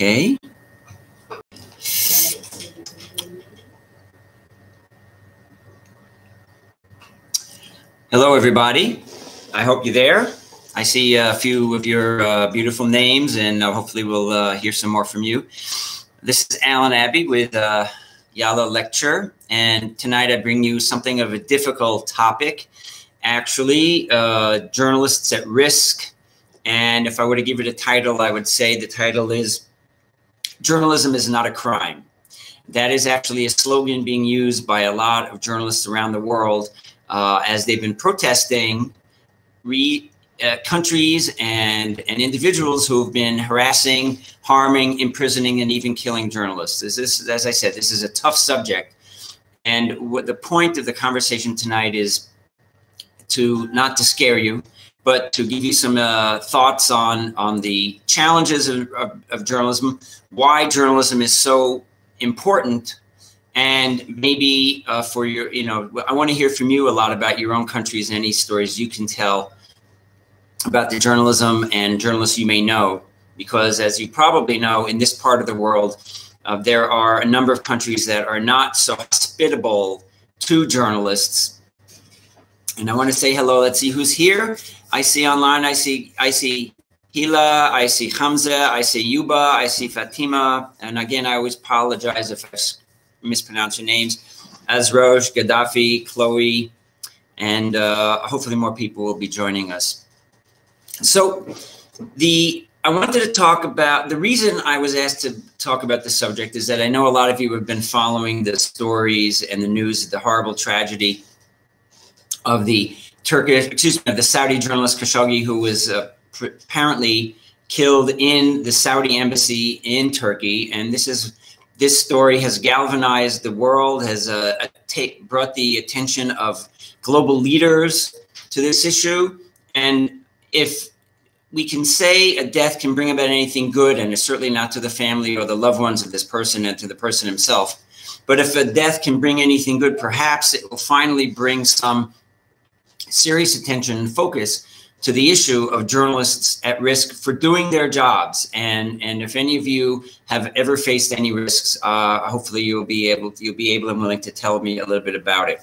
Okay. Hello, everybody. I hope you're there. I see a few of your beautiful names, and hopefully we'll hear some more from you. This is Alan Abbey with YaLa Lecture, and tonight I bring you something of a difficult topic, actually, journalists at risk. And if I were to give it a title, I would say the title is Journalism is Not a Crime. That is actually a slogan being used by a lot of journalists around the world as they've been protesting countries and individuals who have been harassing, harming, imprisoning, and even killing journalists. As I said, this is a tough subject. And what the point of the conversation tonight is not to scare you, but to give you some thoughts on the challenges of journalism, why journalism is so important, and maybe for your, I want to hear from you a lot about your own countries and any stories you can tell about the journalism and journalists you may know, because as you probably know, in this part of the world, there are a number of countries that are not so hospitable to journalists. And I want to say hello. Let's see who's here. I see online, I see Hila, I see Hamza, I see Yuba, I see Fatima. And again, I always apologize if I mispronounce your names. Azroj, Gaddafi, Chloe, and hopefully more people will be joining us. So I wanted to talk about, the reason I was asked to talk about this subject is that I know a lot of you have been following the stories and the news of the horrible tragedy of the Saudi journalist Khashoggi, who was apparently killed in the Saudi embassy in Turkey. And this story has galvanized the world, has brought the attention of global leaders to this issue. And if we can say a death can bring about anything good, and it's certainly not to the family or the loved ones of this person and to the person himself, but if a death can bring anything good, perhaps it will finally bring some serious attention and focus to the issue of journalists at risk for doing their jobs. And if any of you have ever faced any risks, hopefully you'll be able and willing to tell me a little bit about it.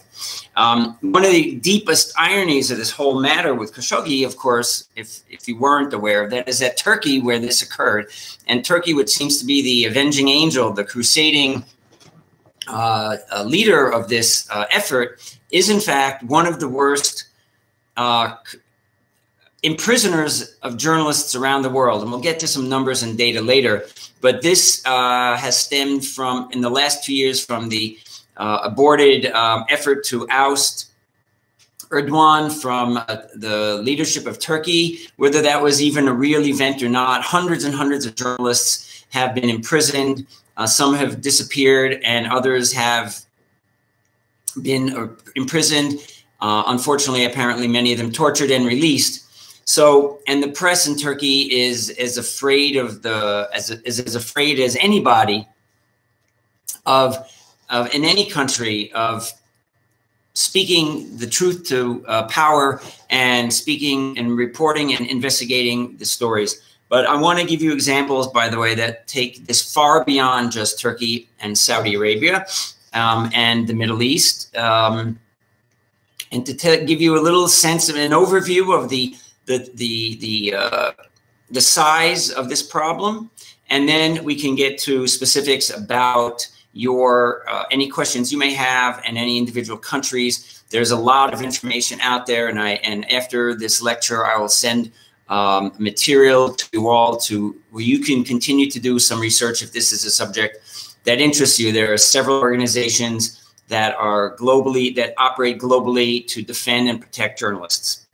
One of the deepest ironies of this whole matter with Khashoggi, of course, if you weren't aware of that, is that Turkey, where this occurred, and Turkey, which seems to be the avenging angel, the crusading leader of this effort, is in fact one of the worst imprisoners of journalists around the world. And we'll get to some numbers and data later. But this has stemmed from, in the last 2 years, from the aborted effort to oust Erdogan from the leadership of Turkey. Whether that was even a real event or not, hundreds and hundreds of journalists have been imprisoned. Some have disappeared and others have been imprisoned. Unfortunately, apparently, many of them tortured and released. So, and the press in Turkey is as afraid of as afraid as anybody of in any country of speaking the truth to power and speaking and reporting and investigating the stories. But I want to give you examples, by the way, that take this far beyond just Turkey and Saudi Arabia and the Middle East. And to give you a little sense of an overview of the size of this problem, and then we can get to specifics about your any questions you may have and any individual countries. There's a lot of information out there, and after this lecture, I will send material to you all where you can continue to do some research if this is a subject that interests you. There are several organizations that operate globally to defend and protect journalists.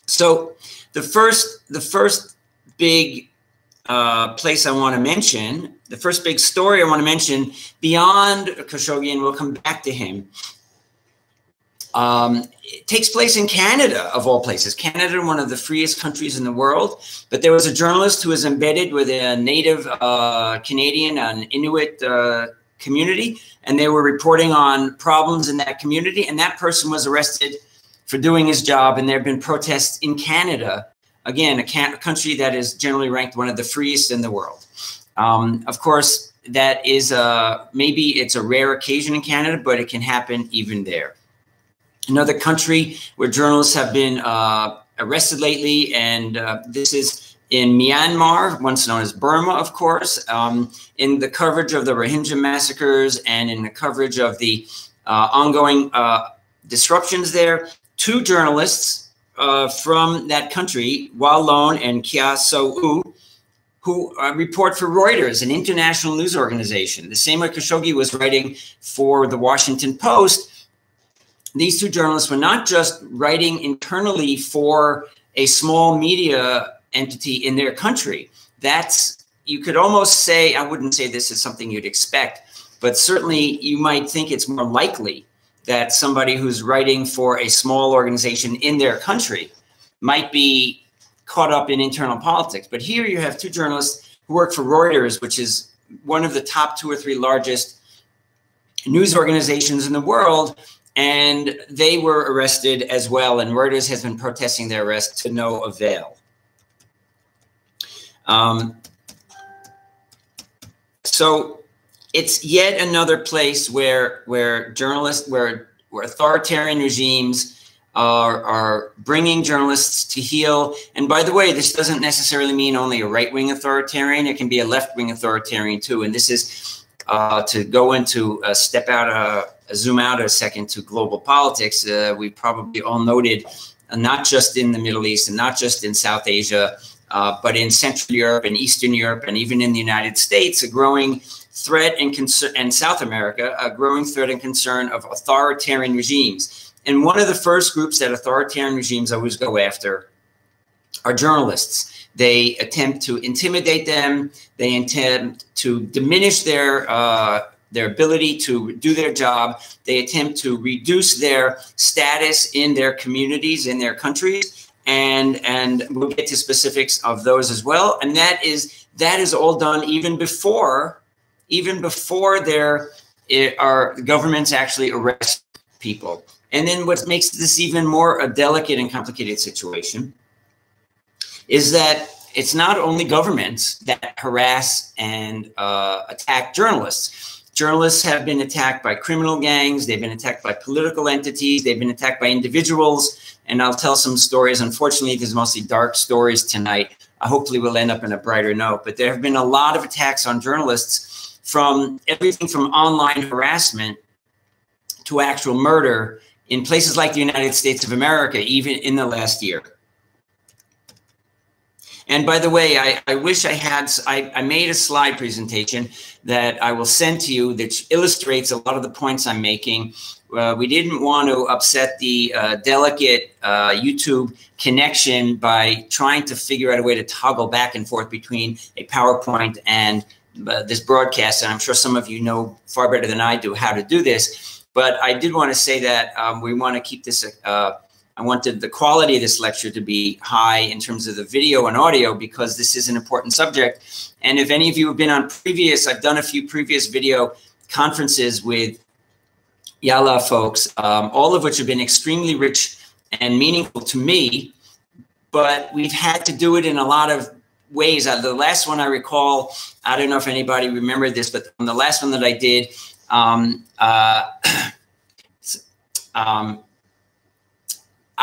So the first big place I want to mention, the first big story I want to mention beyond Khashoggi, and we'll come back to him, it takes place in Canada, of all places. Canada, one of the freest countries in the world. But there was a journalist who was embedded with a native Canadian and Inuit community, and they were reporting on problems in that community, and that person was arrested for doing his job. And there have been protests in Canada, again, a country that is generally ranked one of the freest in the world. Of course, that is maybe it's a rare occasion in Canada, but it can happen even there. Another country where journalists have been arrested lately, and this is in Myanmar, once known as Burma, of course, in the coverage of the Rohingya massacres and in the coverage of the ongoing disruptions there. Two journalists from that country, YaLa and Kya So-u, who report for Reuters, an international news organization. The same way Khashoggi was writing for the Washington Post. These two journalists were not just writing internally for a small media entity in their country. That's, you could almost say, I wouldn't say this is something you'd expect, but certainly you might think it's more likely that somebody who's writing for a small organization in their country might be caught up in internal politics. But here you have two journalists who work for Reuters, which is one of the top 2 or 3 largest news organizations in the world, and they were arrested as well, and Reuters has been protesting their arrest to no avail. So it's yet another place where journalists, where authoritarian regimes are bringing journalists to heel. And by the way, this doesn't necessarily mean only a right-wing authoritarian. It can be a left-wing authoritarian too. And this is to go into zoom out a second to global politics. We probably all noted, not just in the Middle East and not just in South Asia, but in Central Europe and Eastern Europe and even in the United States, a growing threat and concern, and South America, a growing threat and concern of authoritarian regimes. And one of the first groups that authoritarian regimes always go after are journalists. They attempt to intimidate them. They attempt to diminish their ability to do their job. They attempt to reduce their status in their communities, in their countries. And we'll get to specifics of those as well. And that is all done even before there are governments actually arrest people. And then what makes this even more a delicate and complicated situation is that it's not only governments that harass and attack journalists. Journalists have been attacked by criminal gangs. They've been attacked by political entities. They've been attacked by individuals. And I'll tell some stories. Unfortunately, there's mostly dark stories tonight. Hopefully we'll end up in a brighter note. But there have been a lot of attacks on journalists, from everything from online harassment to actual murder in places like the United States of America, even in the last year. And by the way, I wish I made a slide presentation that I will send to you that illustrates a lot of the points I'm making. We didn't want to upset the delicate YouTube connection by trying to figure out a way to toggle back and forth between a PowerPoint and this broadcast. And I'm sure some of you know far better than I do how to do this. But I did want to say that we want to keep this, I wanted the quality of this lecture to be high in terms of the video and audio, because this is an important subject. And if any of you have been on I've done a few previous video conferences with YaLa folks, all of which have been extremely rich and meaningful to me, but we've had to do it in a lot of ways. The last one I recall, I don't know if anybody remembered this, but on the last one that I did, I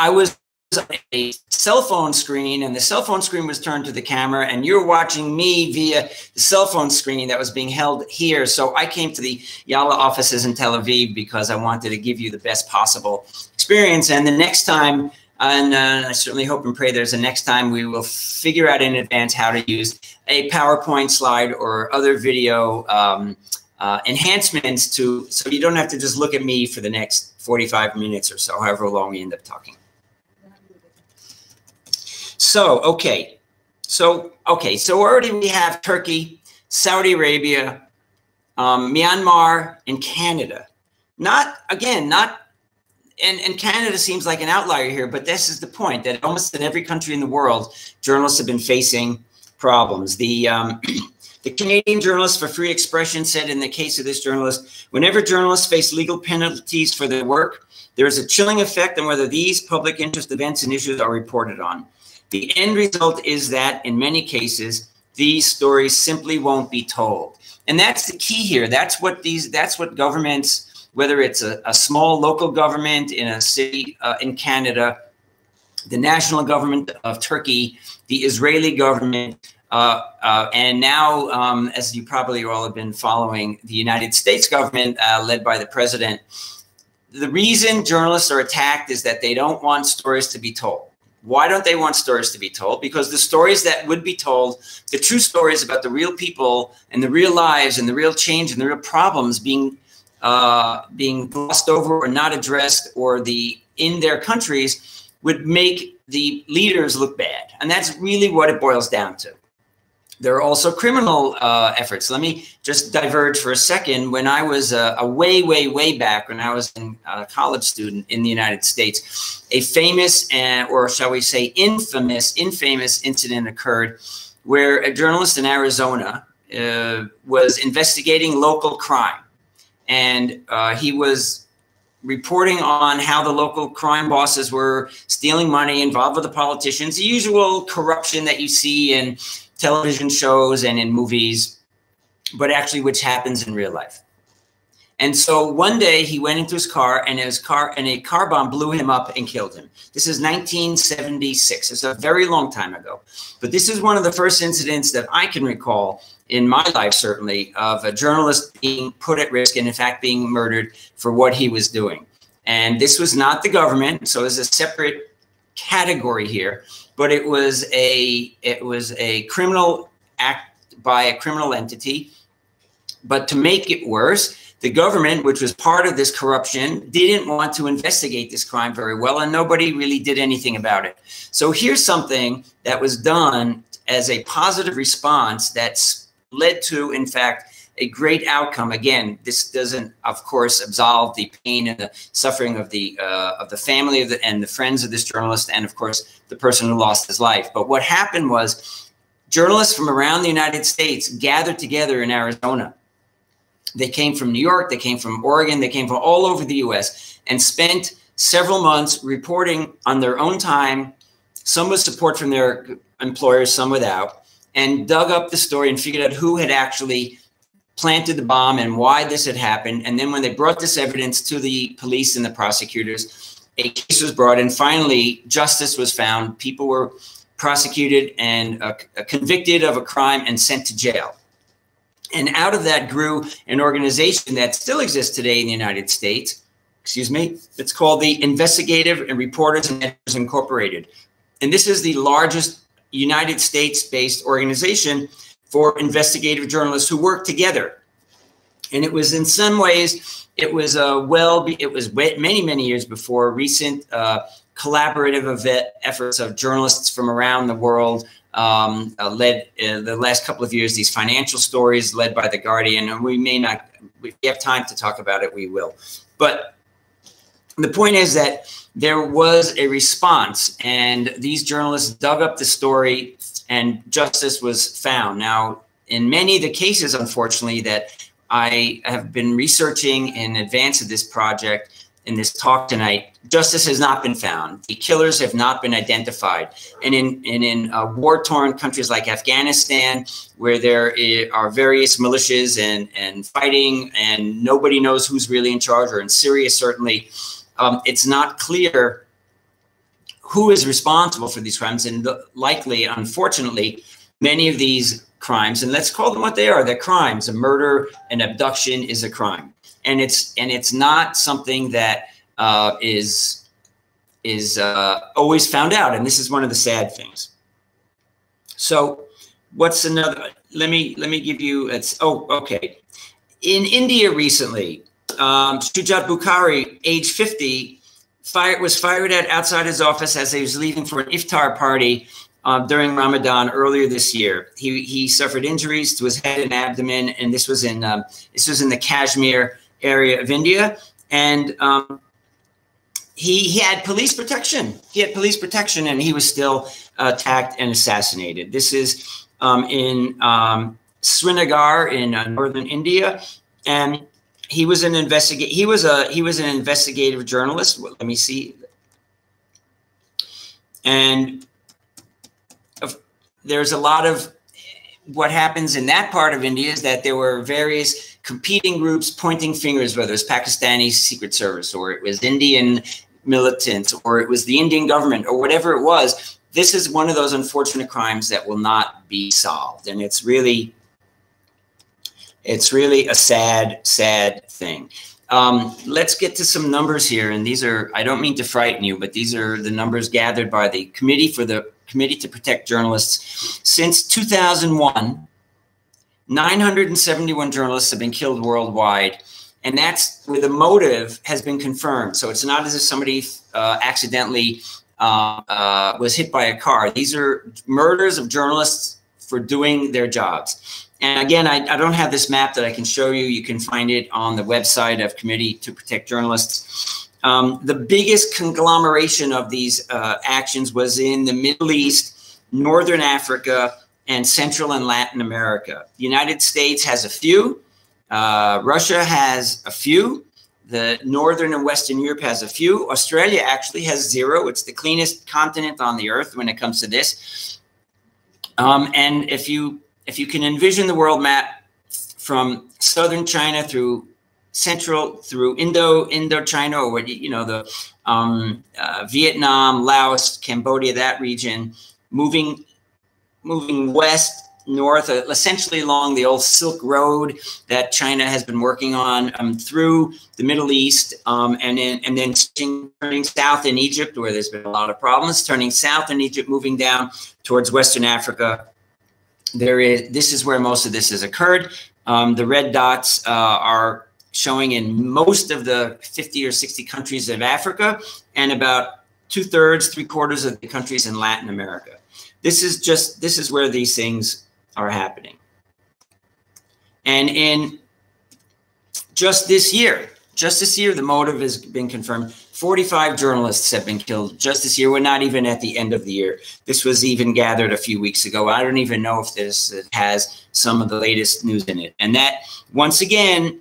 was on a cell phone screen, and the cell phone screen was turned to the camera, and you're watching me via the cell phone screen that was being held here. So I came to the YaLa offices in Tel Aviv because I wanted to give you the best possible experience. And the next time, and I certainly hope and pray there's a next time, we will figure out in advance how to use a PowerPoint slide or other video enhancements so you don't have to just look at me for the next 45 minutes or so, however long we end up talking. So, so already we have Turkey, Saudi Arabia, Myanmar, and Canada. And Canada seems like an outlier here, but this is the point, that almost in every country in the world, journalists have been facing problems. The Canadian Journalists for Free Expression said in the case of this journalist, whenever journalists face legal penalties for their work, there is a chilling effect on whether these public interest events and issues are reported on. The end result is that, in many cases, these stories simply won't be told. And that's the key here. That's what governments, whether it's a small local government in a city in Canada, the national government of Turkey, the Israeli government, and now, as you probably all have been following, the United States government, led by the president. The reason journalists are attacked is that they don't want stories to be told. Why don't they want stories to be told? Because the stories that would be told, the true stories about the real people and the real lives and the real change and the real problems being glossed over or not addressed, or in their countries, would make the leaders look bad. And that's really what it boils down to. There are also criminal efforts. Let me just diverge for a second. When I was way back, when I was a college student in the United States, a famous, or shall we say infamous incident occurred where a journalist in Arizona was investigating local crime. And he was reporting on how the local crime bosses were stealing money, involved with the politicians, the usual corruption that you see in television shows and in movies, but actually which happens in real life. And so one day he went into his car, and a car bomb blew him up and killed him. This is 1976. It's a very long time ago. But this is one of the first incidents that I can recall in my life, certainly, of a journalist being put at risk and in fact being murdered for what he was doing. And this was not the government, so it's a separate category here, but it was a criminal act by a criminal entity. But to make it worse, the government, which was part of this corruption, didn't want to investigate this crime very well, and nobody really did anything about it. So here's something that was done as a positive response that's led to, in fact, a great outcome. Again, this doesn't, of course, absolve the pain and the suffering of the family and the friends of this journalist, and of course, the person who lost his life. But what happened was, journalists from around the United States gathered together in Arizona. They came from New York, they came from Oregon, they came from all over the US, and spent several months reporting on their own time, some with support from their employers, some without, and dug up the story and figured out who had actually planted the bomb and why this had happened. And then when they brought this evidence to the police and the prosecutors, a case was brought, and finally justice was found. People were prosecuted and convicted of a crime and sent to jail. And out of that grew an organization that still exists today in the United States. Excuse me. It's called the Investigative and Reporters and Editors Incorporated. And this is the largest United States-based organization for investigative journalists who work together. And it was, in some ways, it was many years before recent collaborative efforts of journalists from around the world led the last couple of years, these financial stories led by The Guardian. And we may not, if we have time to talk about it, we will. But the point is that there was a response, and these journalists dug up the story, and justice was found. Now, in many of the cases, unfortunately, that I have been researching in advance of this project, in this talk tonight, justice has not been found. The killers have not been identified. And in war-torn countries like Afghanistan, where there are various militias and fighting, and nobody knows who's really in charge, or in Syria, certainly, it's not clear who is responsible for these crimes. And likely, unfortunately, many of these crimes, and let's call them what they are, they're crimes. A murder, an abduction is a crime. And it's not something that is always found out. And this is one of the sad things. So what's another? Let me give you. Okay. In India recently, Shujat Bukhari, age 50, was fired at outside his office as he was leaving for an iftar party during Ramadan earlier this year. He suffered injuries to his head and abdomen, and this was in the Kashmir area of India, and he had police protection. He had police protection, and he was still attacked and assassinated. This is in Srinagar in northern India, and he was an investigative journalist. Well, let me see. And there's a lot of what happens in that part of India is that there were various competing groups pointing fingers, whether it was Pakistani Secret Service or it was Indian militants or it was the Indian government or whatever it was. This is one of those unfortunate crimes that will not be solved. And it's really a sad, sad thing. Let's get to some numbers here. And these are, I don't mean to frighten you, but these are the numbers gathered by the Committee to Protect Journalists. Since 2001, 971 journalists have been killed worldwide. And that's where the motive has been confirmed. So it's not as if somebody accidentally was hit by a car. These are murders of journalists for doing their jobs. And again, I don't have this map that I can show you. You can find it on the website of Committee to Protect Journalists. The biggest conglomeration of these actions was in the Middle East, Northern Africa, and Central and Latin America. The United States has a few. Russia has a few. The Northern and Western Europe has a few. Australia actually has 0. It's the cleanest continent on the earth when it comes to this. And if you can envision the world map from southern China through central, through Indochina, or what the Vietnam, Laos, Cambodia, that region, moving west, north, essentially along the old Silk Road that China has been working on, through the Middle East, and then turning south in Egypt, where there's been a lot of problems, turning south in Egypt, moving down towards Western Africa. This is where most of this has occurred. The red dots are showing in most of the 50 or 60 countries of Africa, and about 2/3, 3/4 of the countries in Latin America. This is where these things are happening. And in just this year, the motive has been confirmed. 45 journalists have been killed just this year. We're not even at the end of the year. This was even gathered a few weeks ago. I don't even know if this has some of the latest news in it. And that, once again,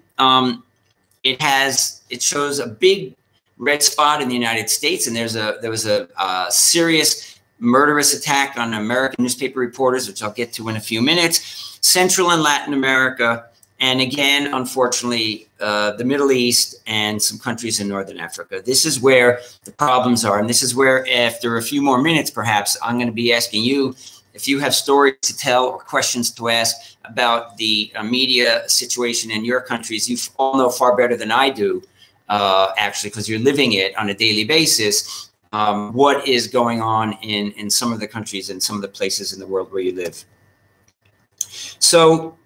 it shows a big red spot in the United States. And there was a serious murderous attack on American newspaper reporters, which I'll get to in a few minutes. Central and Latin America, and again, unfortunately, the Middle East and some countries in Northern Africa. This is where the problems are. And this is where, after a few more minutes, perhaps, I'm going to be asking you if you have stories to tell or questions to ask about the media situation in your countries. You all know far better than I do, actually, because you're living it on a daily basis. What is going on in some of the countries and some of the places in the world where you live. So,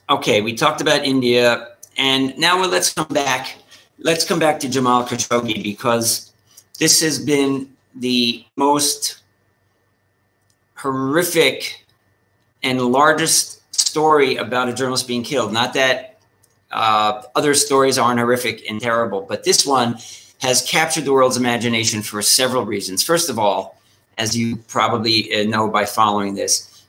okay, we talked about India, and now let's come back. Let's come back to Jamal Khashoggi, because this has been the most horrific and largest story about a journalist being killed. Not that other stories aren't horrific and terrible, but this one has captured the world's imagination for several reasons. First of all, as you probably know by following this,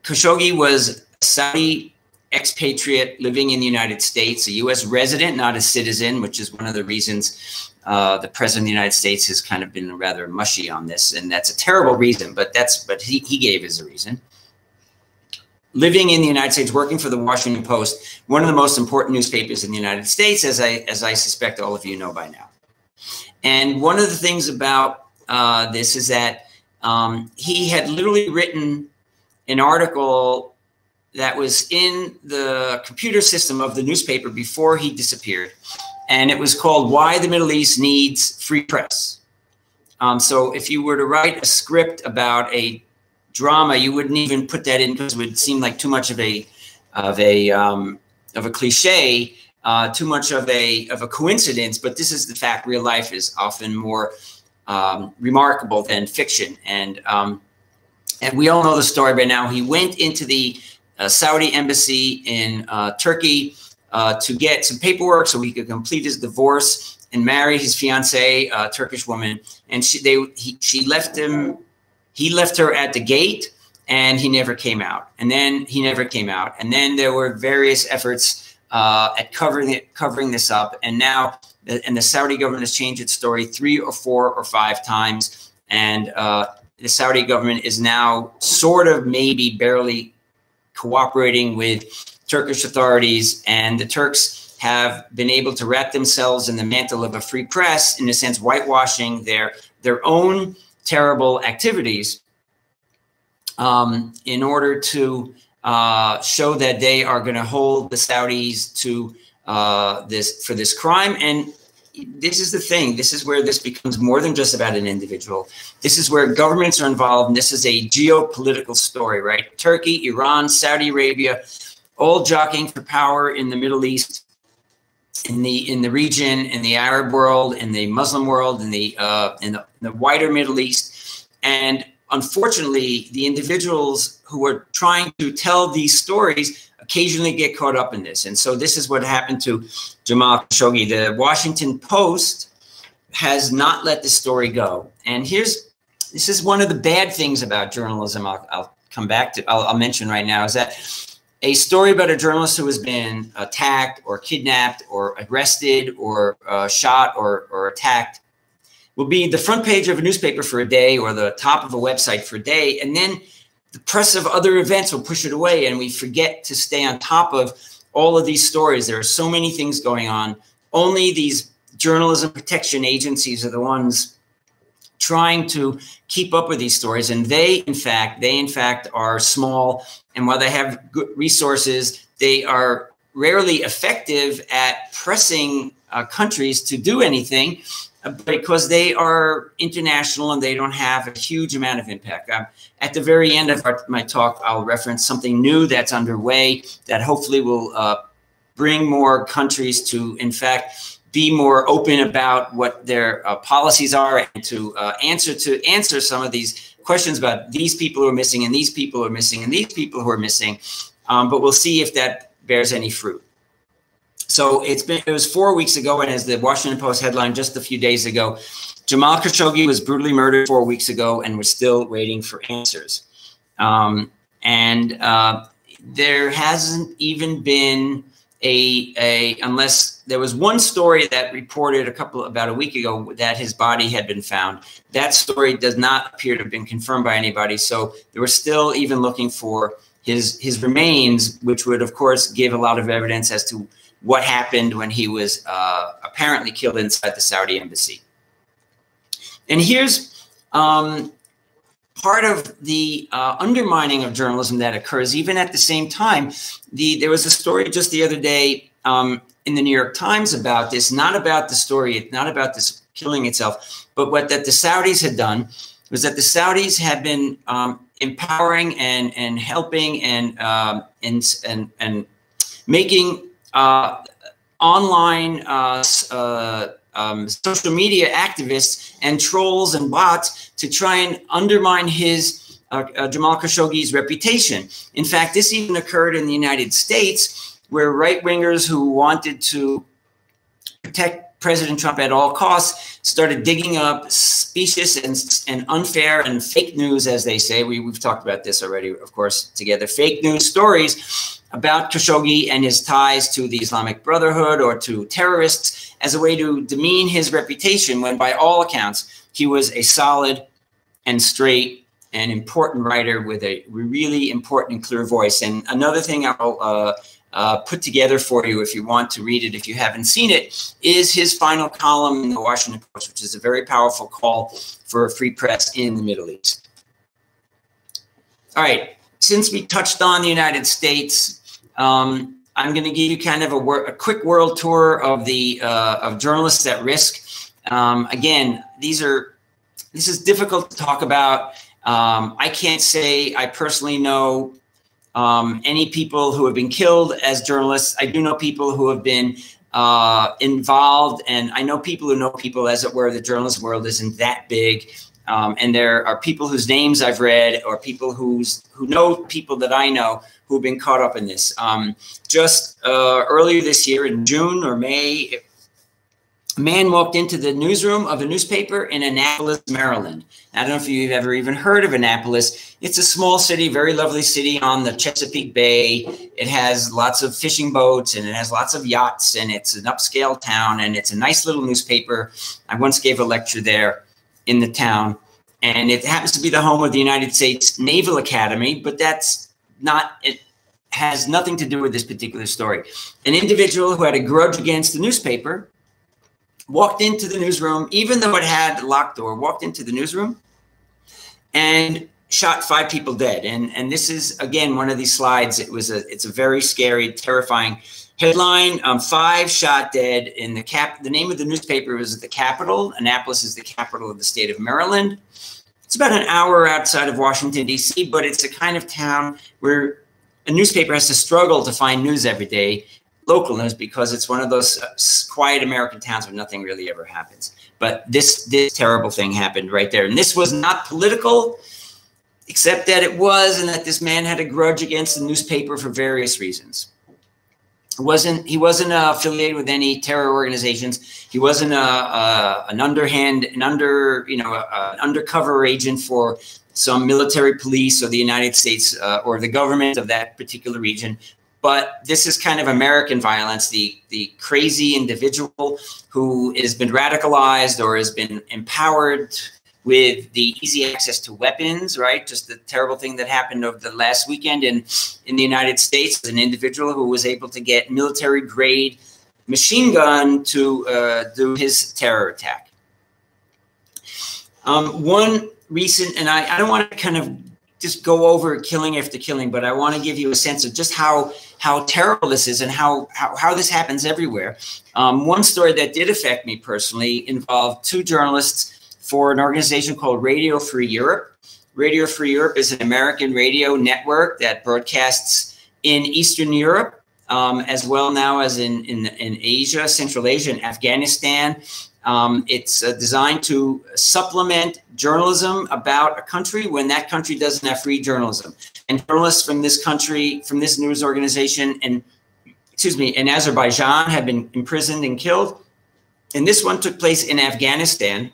Khashoggi was a Saudi expatriate living in the United States, a U.S. resident, not a citizen, which is one of the reasons the president of the United States has kind of been rather mushy on this. And that's a terrible reason, but he gave as a reason. Living in the United States, working for the Washington Post, one of the most important newspapers in the United States, as I suspect all of you know by now. And one of the things about this is that he had literally written an article that was in the computer system of the newspaper before he disappeared. And it was called "Why the Middle East Needs Free Press." So if you were to write a script about a drama, you wouldn't even put that in, because it would seem like too much of a cliche, too much of a coincidence. But this is the fact. Real life is often more remarkable than fiction, and we all know the story by now. He went into the Saudi embassy in Turkey to get some paperwork so he could complete his divorce and marry his fiancée, a Turkish woman, and she left him. He left her at the gate, and he never came out. And then he never came out. And then there were various efforts at covering this up. And now, the Saudi government has changed its story 3 or 4 or 5 times. And the Saudi government is now sort of maybe barely cooperating with Turkish authorities, and the Turks have been able to wrap themselves in the mantle of a free press, in a sense, whitewashing their own terrible activities in order to show that they are going to hold the Saudis to this crime. And this is the thing. This is where this becomes more than just about an individual. This is where governments are involved. And this is a geopolitical story, right? Turkey, Iran, Saudi Arabia, all jockeying for power in the Middle East, in the region, in the Arab world, in the Muslim world, in the wider Middle East. And unfortunately, the individuals who are trying to tell these stories occasionally get caught up in this. And so this is what happened to Jamal Khashoggi. The Washington Post has not let the story go. And this is one of the bad things about journalism I'll come back to, I'll mention right now, is that a story about a journalist who has been attacked or kidnapped or arrested or shot or attacked will be the front page of a newspaper for a day or the top of a website for a day. And then the press of other events will push it away, and we forget to stay on top of all of these stories. There are so many things going on. Only these journalism protection agencies are the ones trying to keep up with these stories. And they, in fact, are small. And while they have good resources, they are rarely effective at pressing countries to do anything, because they are international and they don't have a huge amount of impact. At the very end of my talk, I'll reference something new that's underway that hopefully will bring more countries to, in fact, be more open about what their policies are, and to answer some of these questions about these people who are missing, and these people are missing, and these people who are missing. But we'll see if that bears any fruit. So it was 4 weeks ago, and as the Washington Post headline just a few days ago, Jamal Khashoggi was brutally murdered 4 weeks ago, and we're still waiting for answers. There hasn't even been unless there was one story that reported about a week ago that his body had been found. That story does not appear to have been confirmed by anybody. So they were still even looking for his remains, which would, of course, give a lot of evidence as to what happened when he was apparently killed inside the Saudi embassy. And here's part of the undermining of journalism that occurs even at the same time. There was a story just the other day in the New York Times about this, not about the story, not about this killing itself, but that the Saudis had done was that the Saudis had been empowering and helping and making online social media activists and trolls and bots to try and undermine his Jamal Khashoggi's reputation. In fact, this even occurred in the United States, where right-wingers who wanted to protect President Trump at all costs started digging up specious and unfair and fake news, as they say. We've talked about this already, of course, together. Fake news stories about Khashoggi and his ties to the Islamic Brotherhood or to terrorists as a way to demean his reputation, when by all accounts, he was a solid and straight and important writer with a really important and clear voice. And another thing I'll put together for you, if you want to read it, if you haven't seen it, is his final column in the Washington Post, which is a very powerful call for a free press in the Middle East. All right. Since we touched on the United States, I'm going to give you kind of a quick world tour of the of journalists at risk. Again, this is difficult to talk about. I can't say I personally know any people who have been killed as journalists. I do know people who have been involved, and I know people who know people, as it were. The journalism world isn't that big. And there are people whose names I've read, or people who know people that I know who've been caught up in this. Just earlier this year in June or May, a man walked into the newsroom of a newspaper in Annapolis, Maryland. I don't know if you've ever even heard of Annapolis. It's a small city, very lovely city on the Chesapeake Bay. It has lots of fishing boats, and it has lots of yachts, and it's an upscale town, and it's a nice little newspaper. I once gave a lecture there in the town. And it happens to be the home of the United States Naval Academy, but that's not, it has nothing to do with this particular story. An individual who had a grudge against the newspaper walked into the newsroom, even though it had a locked door, walked into the newsroom and shot 5 people dead. And this is, again, one of these slides. It's a very scary, terrifying headline. 5 shot dead in the name of the newspaper was the Capitol. Annapolis is the capital of the state of Maryland. It's about an hour outside of Washington, D.C., but it's a kind of town where a newspaper has to struggle to find news every day, local news, because it's one of those quiet American towns where nothing really ever happens. But this terrible thing happened right there. And this was not political, except that it was, and that this man had a grudge against the newspaper for various reasons. He wasn't affiliated with any terror organizations. He wasn't an undercover agent for some military police or the United States or the government of that particular region. But this is kind of American violence, the crazy individual who has been radicalized or has been empowered with the easy access to weapons, right? Just the terrible thing that happened over the last weekend in the United States, an individual who was able to get military-grade machine gun to do his terror attack. One recent, and I don't want to kind of just go over killing after killing, but I want to give you a sense of just how terrible this is and how this happens everywhere. One story that did affect me personally involved 2 journalists for an organization called Radio Free Europe. Radio Free Europe is an American radio network that broadcasts in Eastern Europe, as well now as in Asia, Central Asia, and Afghanistan. It's designed to supplement journalism about a country when that country doesn't have free journalism. And journalists from this country, from this news organization, in Azerbaijan have been imprisoned and killed. And this one took place in Afghanistan.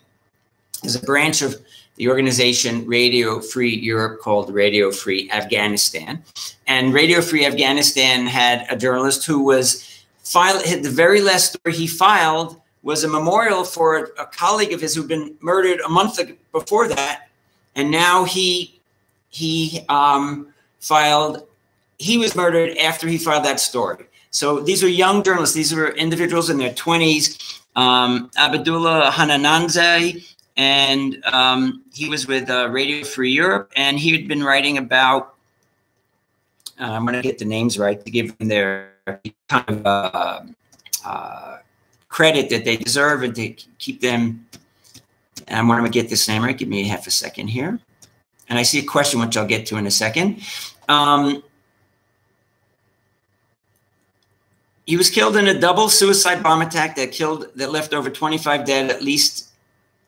There's a branch of the organization Radio Free Europe called Radio Free Afghanistan. And Radio Free Afghanistan had a journalist who was the very last story he filed was a memorial for a colleague of his who'd been murdered a month before that. And now he was murdered after he filed that story. So these are young journalists. These were individuals in their 20s. Abdullah Hanananzeh, and he was with Radio Free Europe, and he had been writing about, I'm going to get the names right to give them their kind of credit that they deserve and to keep them. And I want to get this name right. Give me half a second here. And I see a question, which I'll get to in a second. He was killed in a double suicide bomb attack that left over 25 dead,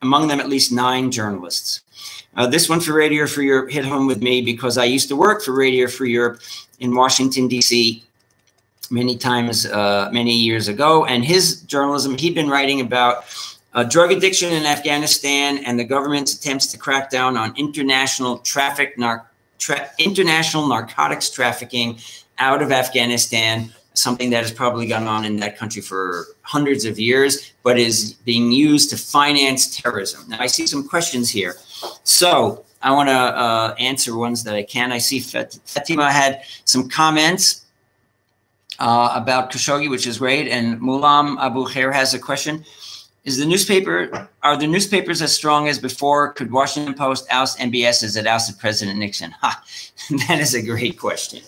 among them at least 9 journalists. This one for Radio Free Europe hit home with me because I used to work for Radio Free Europe in Washington, D.C. many times, many years ago. And his journalism, he'd been writing about drug addiction in Afghanistan and the government's attempts to crack down on international narcotics trafficking out of Afghanistan, something that has probably gone on in that country for hundreds of years, but is being used to finance terrorism. Now, I see some questions here. So I want to answer ones that I can. I see Fatima had some comments about Khashoggi, which is great. And Mulam Abu Khair has a question. Are the newspapers as strong as before? Could Washington Post oust MBS as it ousted President Nixon? Ha, that is a great question.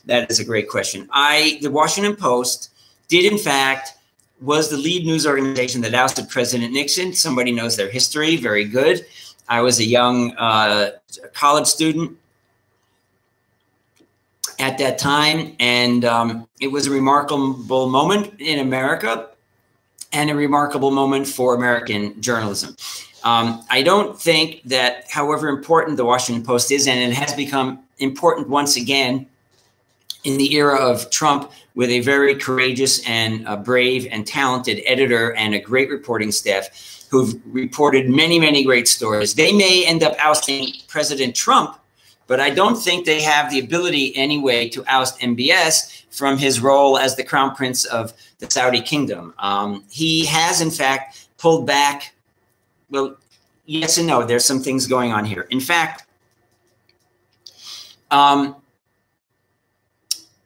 That is a great question. The Washington Post did, in fact, was the lead news organization that ousted President Nixon. Somebody knows their history. Very good. I was a young college student at that time, and it was a remarkable moment in America and a remarkable moment for American journalism. I don't think that, however important the Washington Post is, and it has become important once again in the era of Trump, with a very courageous and brave and talented editor and a great reporting staff who've reported many, many great stories. They may end up ousting President Trump, but I don't think they have the ability anyway to oust MBS from his role as the crown prince of the Saudi kingdom. He has, in fact, pulled back. Well, yes and no. There's some things going on here. In fact,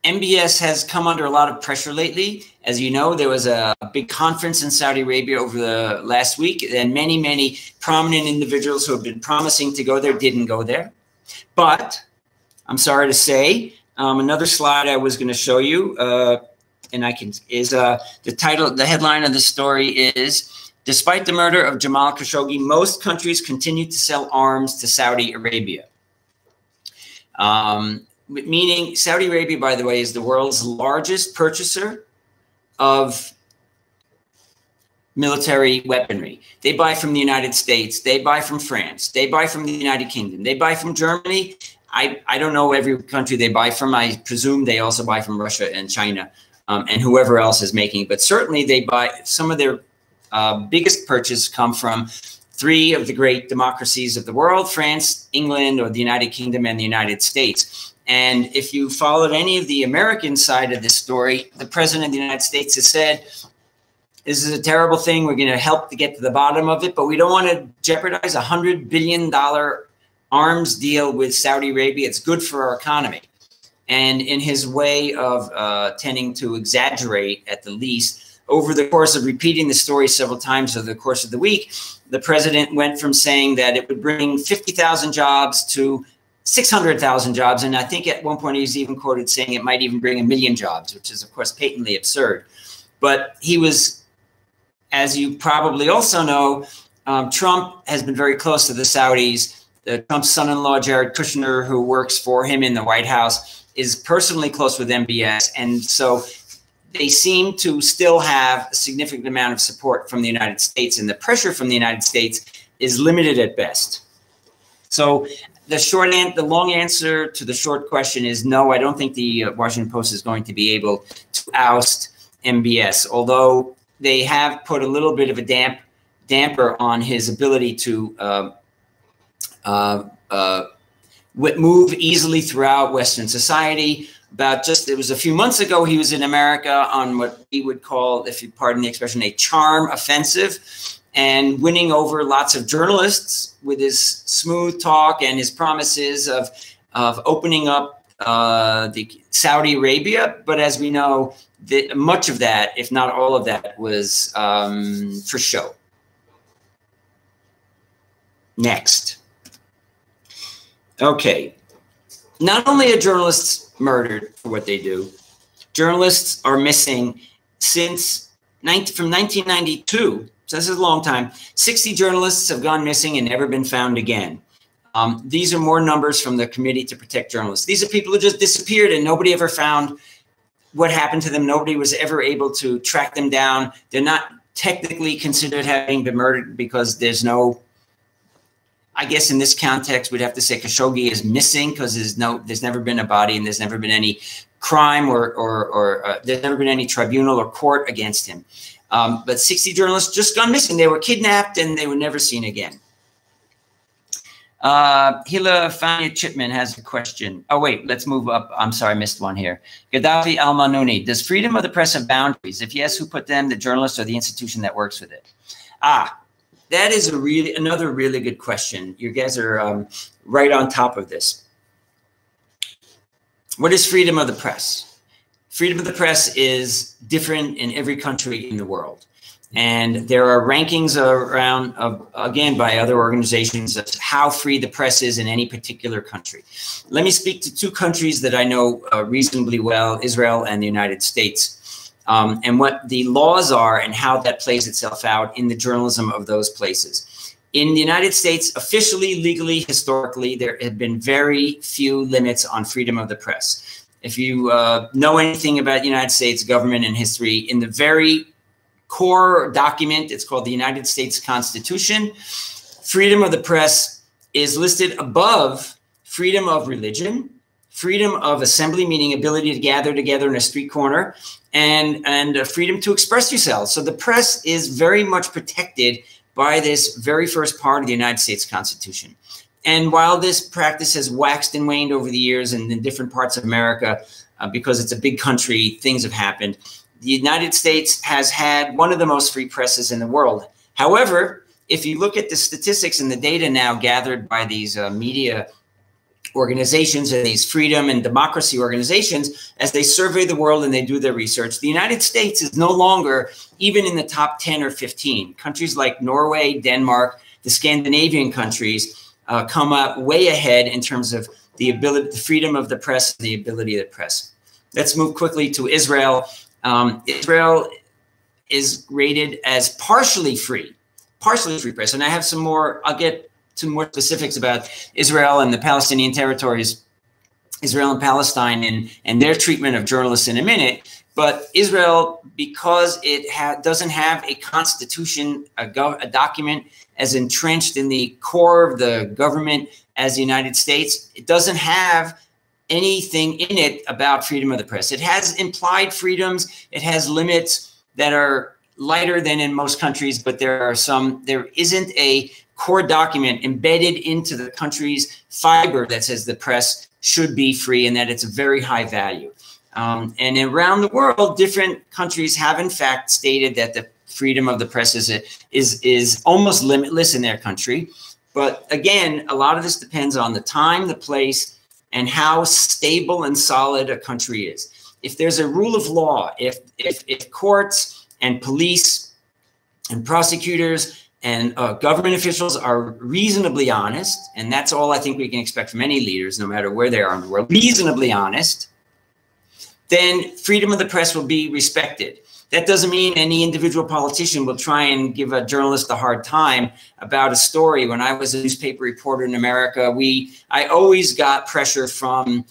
MBS has come under a lot of pressure lately. As you know, there was a big conference in Saudi Arabia over the last week, and many, many prominent individuals who have been promising to go there didn't go there. But I'm sorry to say, another slide I was going to show you, and the title, the headline of the story is, "Despite the murder of Jamal Khashoggi, most countries continue to sell arms to Saudi Arabia." Meaning Saudi Arabia, by the way, is the world's largest purchaser of military weaponry. They buy from the United States. They buy from France. They buy from the United Kingdom. They buy from Germany. I don't know every country they buy from. I presume they also buy from Russia and China and whoever else is making. But certainly they buy some of their biggest purchases come from three of the great democracies of the world: France, England, or the United Kingdom, and the United States. And if you followed any of the American side of this story, the president of the United States has said, this is a terrible thing. We're going to help to get to the bottom of it, but we don't want to jeopardize a $100 billion arms deal with Saudi Arabia. It's good for our economy. And in his way of tending to exaggerate, at the least, over the course of repeating the story several times over the course of the week, the president went from saying that it would bring 50,000 jobs to 600,000 jobs. And I think at one point he was even quoted saying it might even bring 1 million jobs, which is, of course, patently absurd. But he was, as you probably also know, Trump has been very close to the Saudis. Trump's son-in-law, Jared Kushner, who works for him in the White House, is personally close with MBS. And so they seem to still have a significant amount of support from the United States, and the pressure from the United States is limited at best. So the long answer to the short question is no, I don't think the Washington Post is going to be able to oust MBS, although they have put a little bit of a damper on his ability to move easily throughout Western society. It was a few months ago, he was in America on what we would call, if you pardon the expression, a charm offensive, and winning over lots of journalists with his smooth talk and his promises of opening up the Saudi Arabia. But as we know, much of that, if not all of that, was for show. Next. Okay. Not only are journalists murdered for what they do, journalists are missing from 1992. So this is a long time. 60 journalists have gone missing and never been found again. These are more numbers from the Committee to Protect Journalists. These are people who just disappeared and nobody ever found what happened to them. Nobody was ever able to track them down. They're not technically considered having been murdered because there's no, I guess in this context, we'd have to say Khashoggi is missing because there's never been a body and there's never been any crime or there's never been any tribunal or court against him. But 60 journalists just gone missing. They were kidnapped and they were never seen again. Hila Fania Chipman has a question. Oh, wait, let's move up. I'm sorry, I missed one here. Gaddafi Al-Manouni, does freedom of the press have boundaries? If yes, who put them, the journalist or the institution that works with it? That is another really good question. You guys are right on top of this. What is freedom of the press? Freedom of the press is different in every country in the world. And there are rankings around, again, by other organizations of how free the press is in any particular country. Let me speak to two countries that I know reasonably well, Israel and the United States, and what the laws are and how that plays itself out in the journalism of those places. In the United States, officially, legally, historically, there have been very few limits on freedom of the press. If you know anything about the United States government and history, in the very core document, it's called the United States Constitution, freedom of the press is listed above freedom of religion, freedom of assembly, meaning ability to gather together in a street corner, and freedom to express yourselves. So the press is very much protected by this very first part of the United States Constitution. And while this practice has waxed and waned over the years and in different parts of America, because it's a big country, things have happened. The United States has had one of the most free presses in the world. However, if you look at the statistics and the data now gathered by these media organizations and these freedom and democracy organizations, as they survey the world and they do their research, the United States is no longer even in the top 10 or 15. Countries like Norway, Denmark, the Scandinavian countries come up way ahead in terms of the ability, the freedom of the press, and the ability of the press. Let's move quickly to Israel. Israel is rated as partially free press. And I have some more, I'll get to more specifics about Israel and the Palestinian territories, Israel and Palestine, and their treatment of journalists in a minute. But Israel, because it doesn't have a constitution, a document as entrenched in the core of the government as the United States, it doesn't have anything in it about freedom of the press. It has implied freedoms. It has limits that are lighter than in most countries, but there isn't a core document embedded into the country's fiber that says the press should be free and that it's a very high value. And around the world, different countries have in fact stated that the freedom of the press is almost limitless in their country. But again, a lot of this depends on the time, the place, and how stable and solid a country is. If there's a rule of law, if courts and police and prosecutors and government officials are reasonably honest, and that's all I think we can expect from any leaders, no matter where they are in the world, reasonably honest, then freedom of the press will be respected. That doesn't mean any individual politician will try and give a journalist a hard time about a story. When I was a newspaper reporter in America, I always got pressure from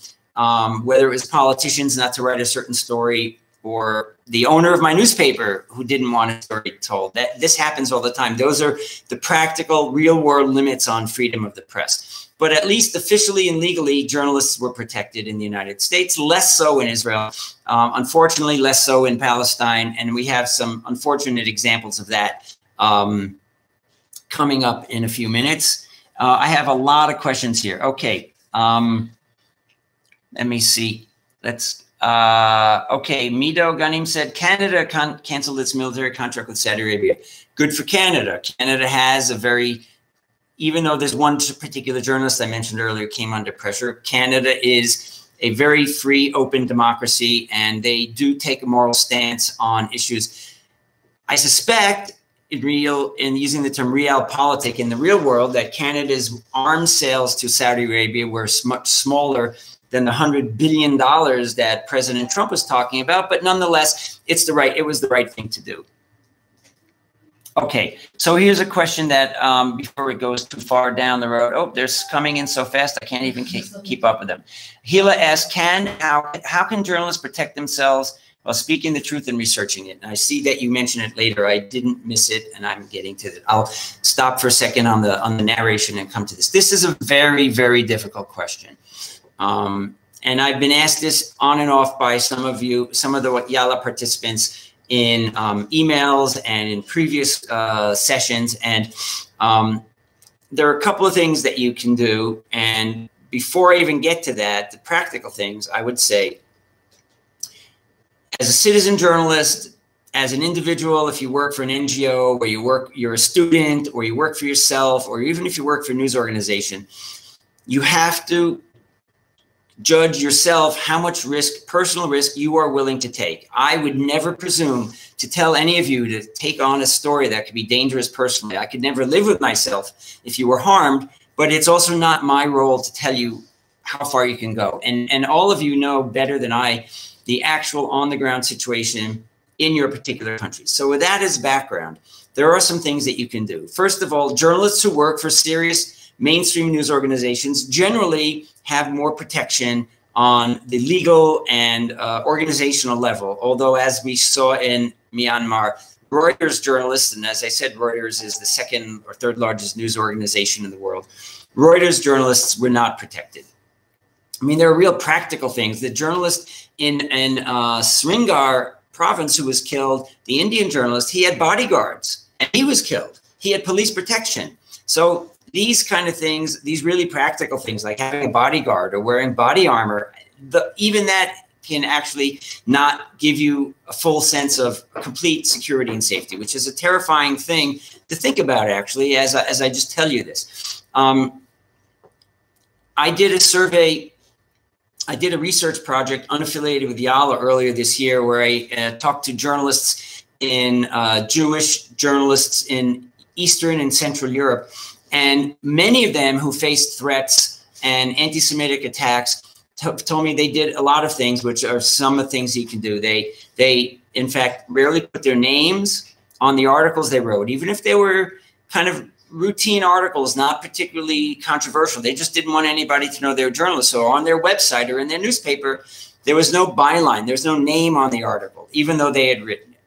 whether it was politicians not to write a certain story or the owner of my newspaper who didn't want a story told. This happens all the time. Those are the practical, real-world limits on freedom of the press. But at least officially and legally, journalists were protected in the United States, less so in Israel, unfortunately less so in Palestine, and we have some unfortunate examples of that coming up in a few minutes. I have a lot of questions here. Okay, let me see. Okay, Mido Ghanim said, Canada canceled its military contract with Saudi Arabia. Good for Canada. Canada has a very, even though there's one particular journalist I mentioned earlier came under pressure, Canada is a very free, open democracy, and they do take a moral stance on issues. I suspect, in using the term realpolitik, in the real world, that Canada's arms sales to Saudi Arabia were much smaller than the $100 billion that President Trump was talking about. But nonetheless, it was the right thing to do. Okay, so here's a question that before it goes too far down the road, oh, they're coming in so fast, I can't even keep up with them. YaLa asks, how can journalists protect themselves while speaking the truth and researching it? And I see that you mentioned it later. I didn't miss it, and I'm getting to it. I'll stop for a second on the narration and come to this. This is a very, very difficult question. And I've been asked this on and off by some of you, some of the YaLa participants in emails and in previous sessions. And there are a couple of things that you can do. And before I even get to that, the practical things, I would say, as a citizen journalist, as an individual, if you work for an NGO, or you're a student, or you work for yourself, or even if you work for a news organization, you have to judge yourself how much risk, personal risk, you are willing to take. I would never presume to tell any of you to take on a story that could be dangerous personally. I could never live with myself if you were harmed, but it's also not my role to tell you how far you can go. And all of you know better than I the actual on-the-ground situation in your particular country. So with that as background, there are some things that you can do. First of all, journalists who work for serious mainstream news organizations generally have more protection on the legal and organizational level. Although, as we saw in Myanmar, Reuters journalists, and as I said, Reuters is the second or third largest news organization in the world, Reuters journalists were not protected. I mean, there are real practical things. The journalist in Srinagar province who was killed, the Indian journalist, he had bodyguards and he was killed. He had police protection. So these kind of things, these really practical things like having a bodyguard or wearing body armor, even that can actually not give you a full sense of complete security and safety, which is a terrifying thing to think about, actually, as I just tell you this. I did a survey, I did a research project unaffiliated with YaLa earlier this year, where I talked to journalists Jewish journalists in Eastern and Central Europe. And many of them who faced threats and anti-Semitic attacks told me they did a lot of things, which are some of the things you can do. They in fact, rarely put their names on the articles they wrote, even if they were kind of routine articles, not particularly controversial. They just didn't want anybody to know they were journalists. So on their website or in their newspaper, there was no byline. There's no name on the article, even though they had written it.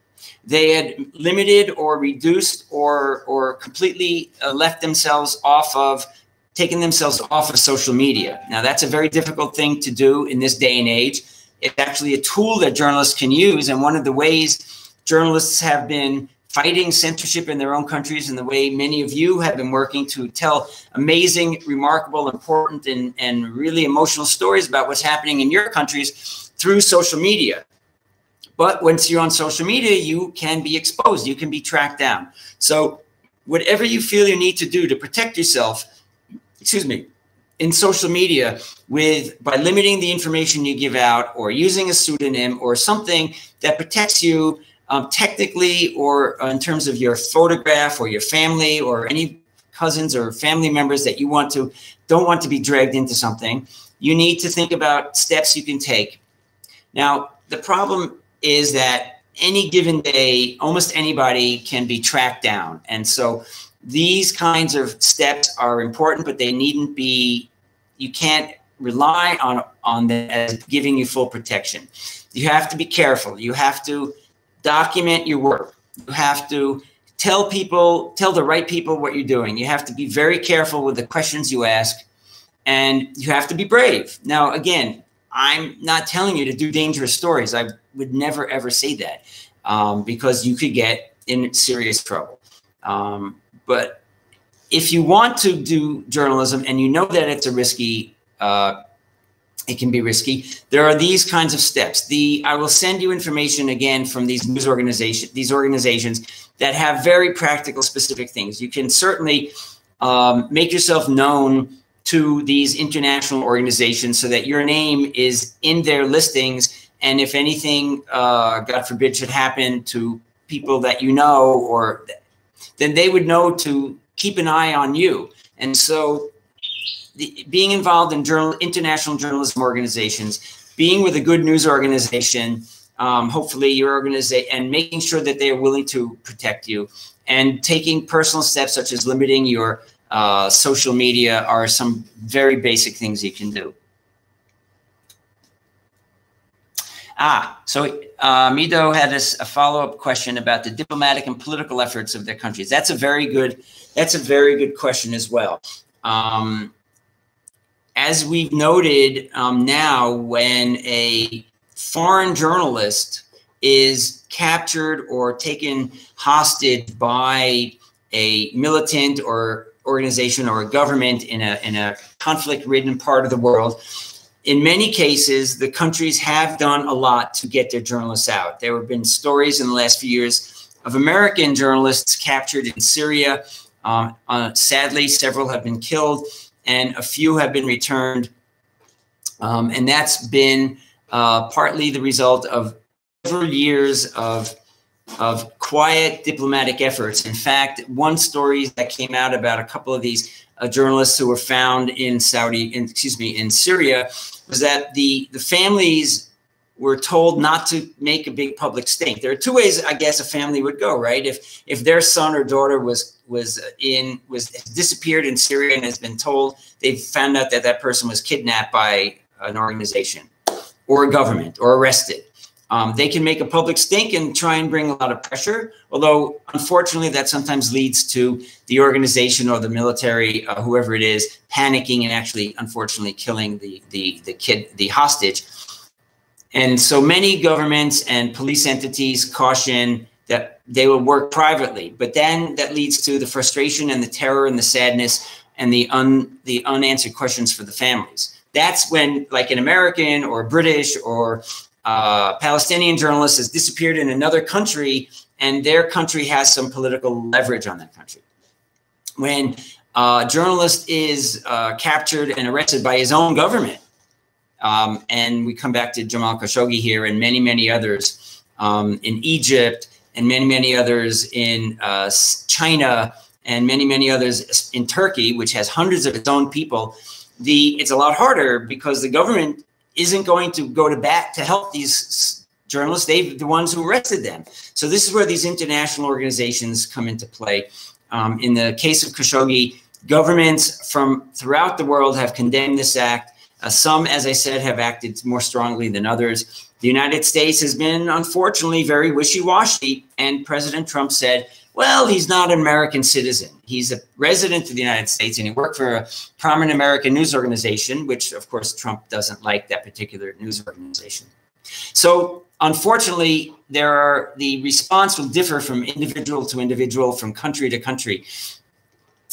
They had limited or reduced or completely left themselves taken themselves off of social media. Now, that's a very difficult thing to do in this day and age. It's actually a tool that journalists can use. And one of the ways journalists have been fighting censorship in their own countries, and the way many of you have been working to tell amazing, remarkable, important, and really emotional stories about what's happening in your countries through social media. But once you're on social media, you can be exposed, you can be tracked down. So whatever you feel you need to do to protect yourself, in social media, by limiting the information you give out, or using a pseudonym or something that protects you technically, or in terms of your photograph or your family or any cousins or family members that you don't want to be dragged into something, you need to think about steps you can take. Now, the problem is that any given day, almost anybody can be tracked down. And so these kinds of steps are important, but they needn't be, you can't rely on them as giving you full protection. You have to be careful. You have to document your work. You have to tell the right people what you're doing. You have to be very careful with the questions you ask, and you have to be brave. Now, again, I'm not telling you to do dangerous stories. I would never, ever say that, because you could get in serious trouble. But if you want to do journalism and you know that it's a risky, it can be risky, there are these kinds of steps. I will send you information again from these news organizations that have very practical, specific things. You can certainly make yourself known to these international organizations so that your name is in their listings. And if anything, God forbid, should happen to people that you know, then they would know to keep an eye on you. And so being involved in international journalism organizations, being with a good news organization, hopefully your organization, and making sure that they are willing to protect you, and taking personal steps such as limiting your social media are some very basic things you can do. So Mido had a follow-up question about the diplomatic and political efforts of their countries. That's a very good question as well. As we've noted, now when a foreign journalist is captured or taken hostage by a militant or organization or a government in a conflict-ridden part of the world, in many cases, the countries have done a lot to get their journalists out. There have been stories in the last few years of American journalists captured in Syria. Sadly, several have been killed, and a few have been returned. And that's been partly the result of several years of quiet diplomatic efforts. In fact, one story that came out about a couple of these journalists who were found in Syria was that the families were told not to make a big public stink. There are two ways, I guess, a family would go, right? If their son or daughter was disappeared in Syria and has been told, they've found out that that person was kidnapped by an organization or a government or arrested. They can make a public stink and try and bring a lot of pressure, although unfortunately that sometimes leads to the organization or the military, whoever it is, panicking and actually, unfortunately, killing the hostage. And so many governments and police entities caution that they will work privately, but then that leads to the frustration and the terror and the sadness and the unanswered questions for the families. That's when, like, an American or British or Palestinian journalist has disappeared in another country, and their country has some political leverage on that country. When a journalist is captured and arrested by his own government, and we come back to Jamal Khashoggi here and many, many others in Egypt and many, many others in China and many, many others in Turkey, which has hundreds of its own people, it's a lot harder because the government isn't going to go to bat to help these journalists. They're the ones who arrested them. So this is where these international organizations come into play. In the case of Khashoggi, governments from throughout the world have condemned this act. Some, as I said, have acted more strongly than others. The United States has been, unfortunately, very wishy-washy. And President Trump said, well, he's not an American citizen. He's a resident of the United States, and he worked for a prominent American news organization, which, of course, Trump doesn't like that particular news organization. So, unfortunately, the response will differ from individual to individual, from country to country.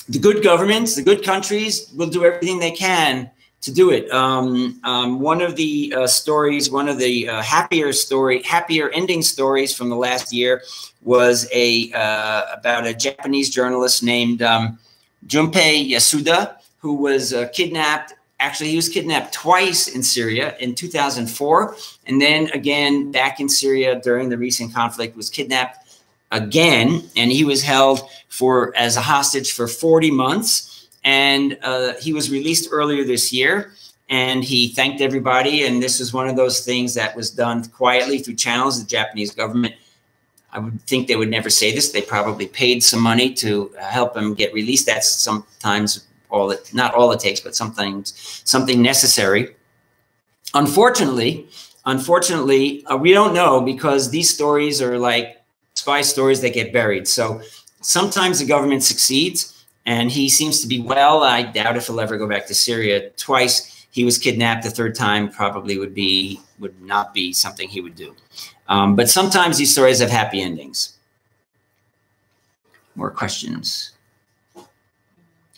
The good governments, the good countries will do everything they can to do it. One of the stories, one of the happier ending stories from the last year was about a Japanese journalist named Junpei Yasuda, who was kidnapped. Actually, he was kidnapped twice in Syria in 2004, and then again back in Syria during the recent conflict, was kidnapped again, and he was held as a hostage for 40 months. And he was released earlier this year, and he thanked everybody. And this is one of those things that was done quietly through channels of the Japanese government. I would think they would never say this. They probably paid some money to help him get released. That's sometimes not all it takes, but something necessary. Unfortunately, we don't know, because these stories are like spy stories that get buried. So sometimes the government succeeds, and he seems to be well. I doubt if he'll ever go back to Syria. Twice he was kidnapped. The third time probably would not be something he would do. But sometimes these stories have happy endings. More questions?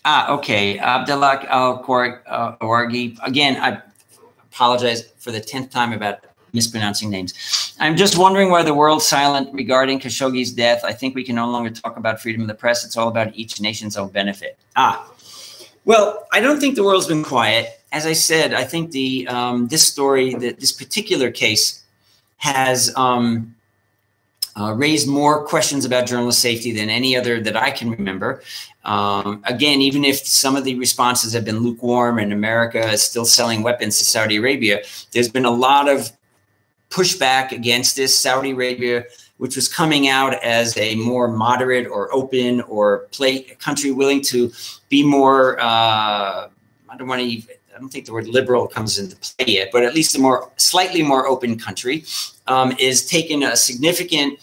Okay. Abdelak Al-Khawargi. Again, I apologize for the 10th time about mispronouncing names. I'm just wondering why the world's silent regarding Khashoggi's death. I think we can no longer talk about freedom of the press. It's all about each nation's own benefit. Well, I don't think the world's been quiet. As I said, I think this particular case has raised more questions about journalist safety than any other that I can remember. Again, even if some of the responses have been lukewarm and America is still selling weapons to Saudi Arabia, there's been a lot of pushback against this. Saudi Arabia, which was coming out as a more moderate or open or country willing to be more, I don't think the word liberal comes into play yet, but at least a slightly more open country, is taking a significant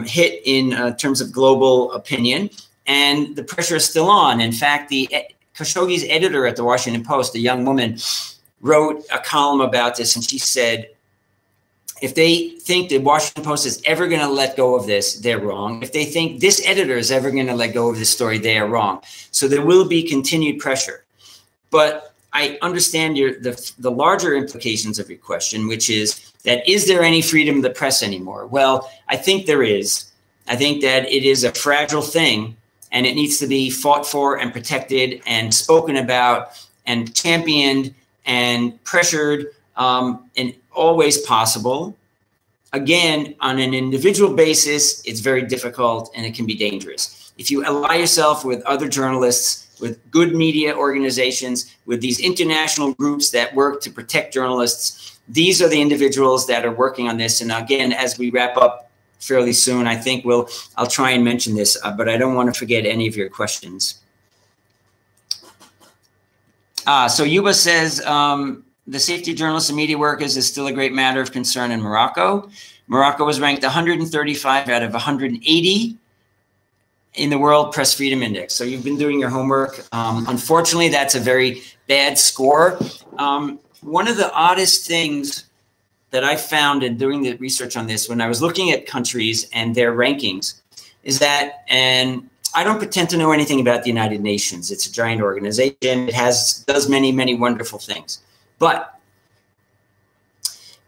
hit in terms of global opinion, and the pressure is still on. In fact, Khashoggi's editor at the Washington Post, a young woman, wrote a column about this, and she said, if they think the Washington Post is ever going to let go of this, they're wrong. If they think this editor is ever going to let go of this story, they are wrong. So there will be continued pressure. But I understand the larger implications of your question, which is there any freedom of the press anymore? Well, I think there is. I think that it is a fragile thing, and it needs to be fought for and protected and spoken about and championed and pressured in all ways possible. Again, on an individual basis, it's very difficult and it can be dangerous. If you ally yourself with other journalists, with good media organizations, with these international groups that work to protect journalists, these are the individuals that are working on this. And again, as we wrap up fairly soon, I think I'll try and mention this, but I don't want to forget any of your questions. So Yuba says, the safety of journalists and media workers is still a great matter of concern in Morocco. Morocco was ranked 135 out of 180 in the World Press Freedom Index. So you've been doing your homework. Unfortunately, that's a very bad score. One of the oddest things that I found in doing the research on this, when I was looking at countries and their rankings, is that, and I don't pretend to know anything about the United Nations. It's a giant organization. It does many, many wonderful things. But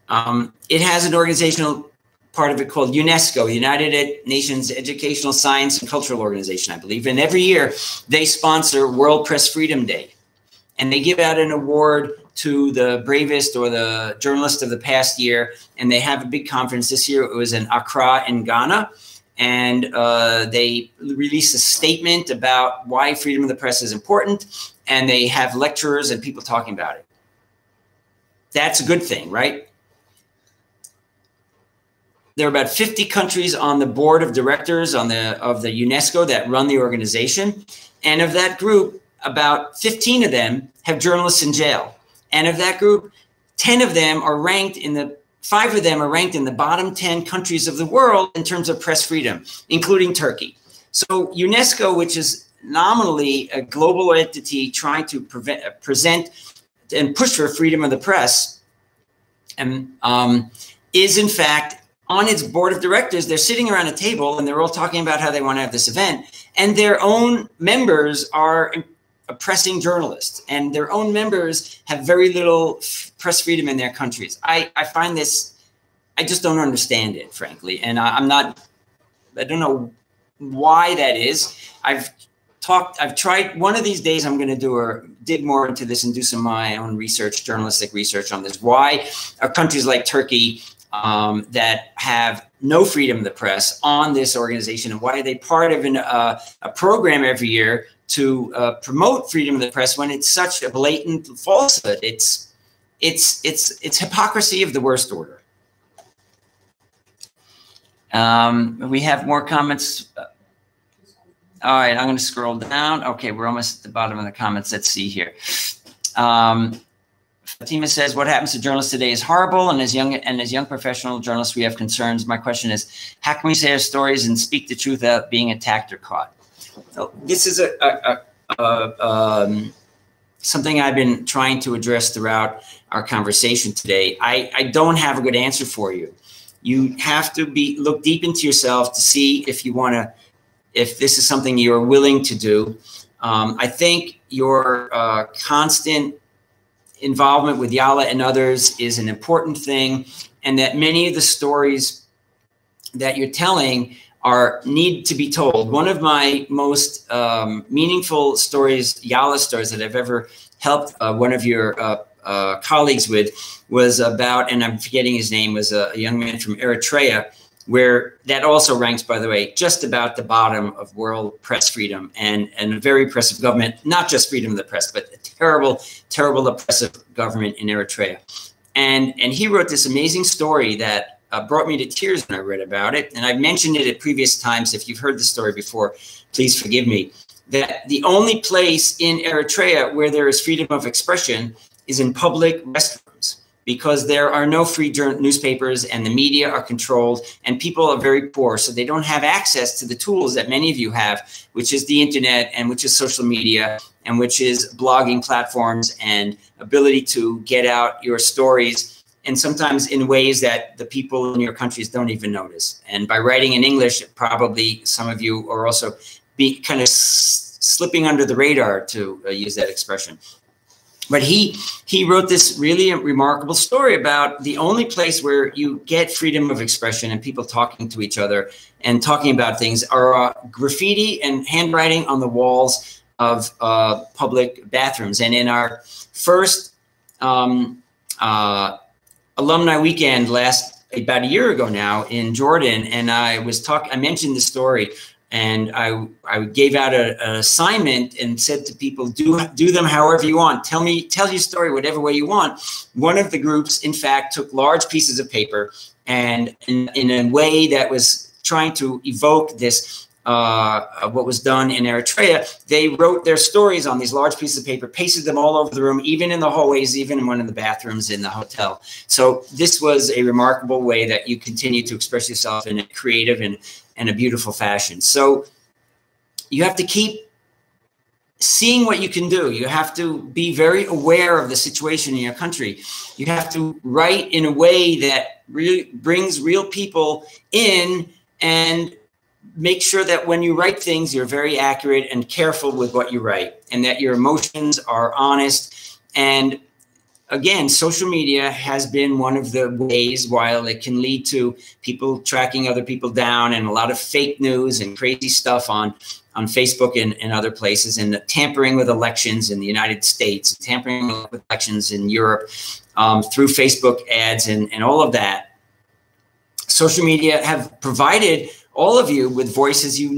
It has an organizational part of it called UNESCO, United Nations Educational, Science, and Cultural Organization, I believe. And every year they sponsor World Press Freedom Day. And they give out an award to the bravest or the journalist of the past year. And they have a big conference this year. It was in Accra in Ghana. And they released a statement about why freedom of the press is important. And they have lecturers and people talking about it. That's a good thing, right? There are about 50 countries on the board of directors of the UNESCO that run the organization. And of that group, about 15 of them have journalists in jail. And of that group, 5 of them are ranked in the bottom 10 countries of the world in terms of press freedom, including Turkey. So UNESCO, which is nominally a global entity trying to present and push for freedom of the press, is in fact on its board of directors. They're sitting around a table and they're all talking about how they want to have this event, and their own members are oppressing journalists, and their own members have very little press freedom in their countries. I find this, I just don't understand it, frankly. And I don't know why that is. I've tried, one of these days I'm going to dig more into this and do some of my own research, journalistic research on this. Why are countries like Turkey that have no freedom of the press on this organization, and why are they part of a program every year to promote freedom of the press when it's such a blatant falsehood? It's hypocrisy of the worst order. We have more comments. All right, I'm going to scroll down. Okay, we're almost at the bottom of the comments. Let's see here. Fatima says, what happens to journalists today is horrible, and as young professional journalists, we have concerns. My question is, how can we say our stories and speak the truth without being attacked or caught? So this is something I've been trying to address throughout our conversation today. I don't have a good answer for you. You have to look deep into yourself to see if this is something you're willing to do. I think your constant involvement with YaLa and others is an important thing, and that many of the stories that you're telling need to be told. One of my most meaningful stories, YaLa stories, that I've ever helped one of your colleagues with was about, and I'm forgetting his name, was a young man from Eritrea, where that also ranks, by the way, just about the bottom of world press freedom, and a very oppressive government, not just freedom of the press, but a terrible, terrible oppressive government in Eritrea. And he wrote this amazing story that brought me to tears when I read about it. And I've mentioned it at previous times. If you've heard the story before, please forgive me. That the only place in Eritrea where there is freedom of expression is in public restrooms, because there are no free newspapers and the media are controlled and people are very poor. So they don't have access to the tools that many of you have, which is the internet and which is social media and which is blogging platforms and ability to get out your stories, and sometimes in ways that the people in your countries don't even notice. And by writing in English, probably some of you are also kind of slipping under the radar, to use that expression. But he wrote this really remarkable story about the only place where you get freedom of expression and people talking to each other and talking about things are graffiti and handwriting on the walls of public bathrooms. And in our first alumni weekend about a year ago now in Jordan, and I mentioned the story, and I gave out an assignment and said to people, do them however you want. Tell your story whatever way you want. One of the groups, in fact, took large pieces of paper, and in a way that was trying to evoke this, what was done in Eritrea, they wrote their stories on these large pieces of paper, pasted them all over the room, even in the hallways, even in one of the bathrooms in the hotel. So this was a remarkable way that you continue to express yourself in a creative and a beautiful fashion. So you have to keep seeing what you can do. You have to be very aware of the situation in your country. You have to write in a way that really brings real people in, and make sure that when you write things, you're very accurate and careful with what you write, and that your emotions are honest. And again, social media has been one of the ways, while it can lead to people tracking other people down and a lot of fake news and crazy stuff on Facebook and other places, and tampering with elections in the United States, tampering with elections in Europe through Facebook ads and all of that. Social media have provided all of you with voices you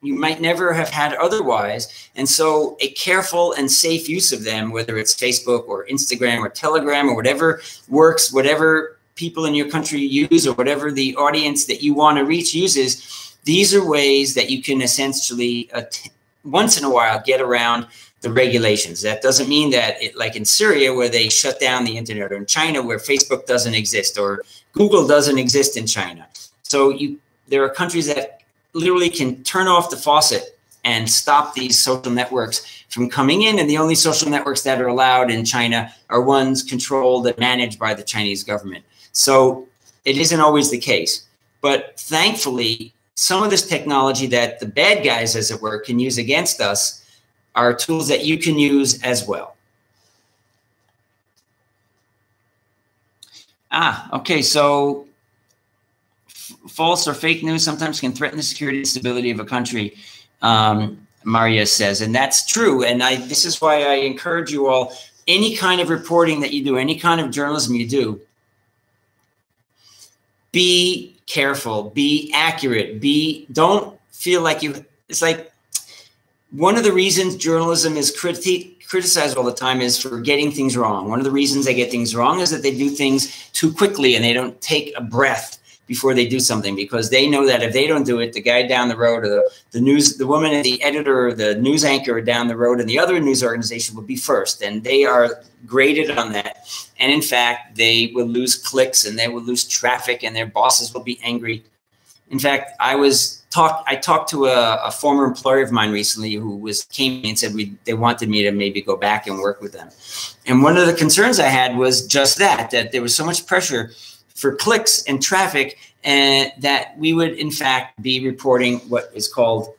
might never have had otherwise. And so a careful and safe use of them, whether it's Facebook or Instagram or Telegram or whatever works, whatever people in your country use, or whatever the audience that you want to reach uses, these are ways that you can essentially once in a while get around the regulations. That doesn't mean that like in Syria, where they shut down the internet, or in China where Facebook doesn't exist, or Google doesn't exist in China. So there are countries that literally can turn off the faucet and stop these social networks from coming in. And the only social networks that are allowed in China are ones controlled and managed by the Chinese government. So it isn't always the case. But thankfully, some of this technology that the bad guys, as it were, can use against us are tools that you can use as well. Okay, so false or fake news sometimes can threaten the security and stability of a country, Maria says, and that's true. And this is why I encourage you all, any kind of reporting that you do, any kind of journalism you do, be careful, be accurate, don't feel like it's like one of the reasons journalism is criticized all the time is for getting things wrong. One of the reasons they get things wrong is that they do things too quickly and they don't take a breath before they do something, because they know that if they don't do it, the guy down the road, or the woman, the editor, or the news anchor down the road in the other news organization will be first, and they are graded on that. And in fact, they will lose clicks and they will lose traffic, and their bosses will be angry. In fact, I talked to a former employer of mine recently who came and said they wanted me to maybe go back and work with them. And one of the concerns I had was just that there was so much pressure for clicks and traffic, and that we would in fact be reporting what is called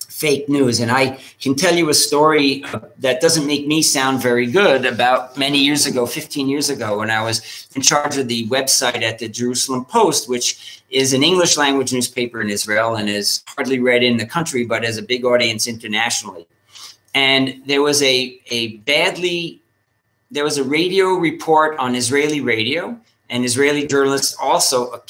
fake news. And I can tell you a story that doesn't make me sound very good. About many years ago, 15 years ago, when I was in charge of the website at the Jerusalem Post, which is an English language newspaper in Israel and is hardly read in the country, but has a big audience internationally. And there was a radio report on Israeli radio, and Israeli journalists also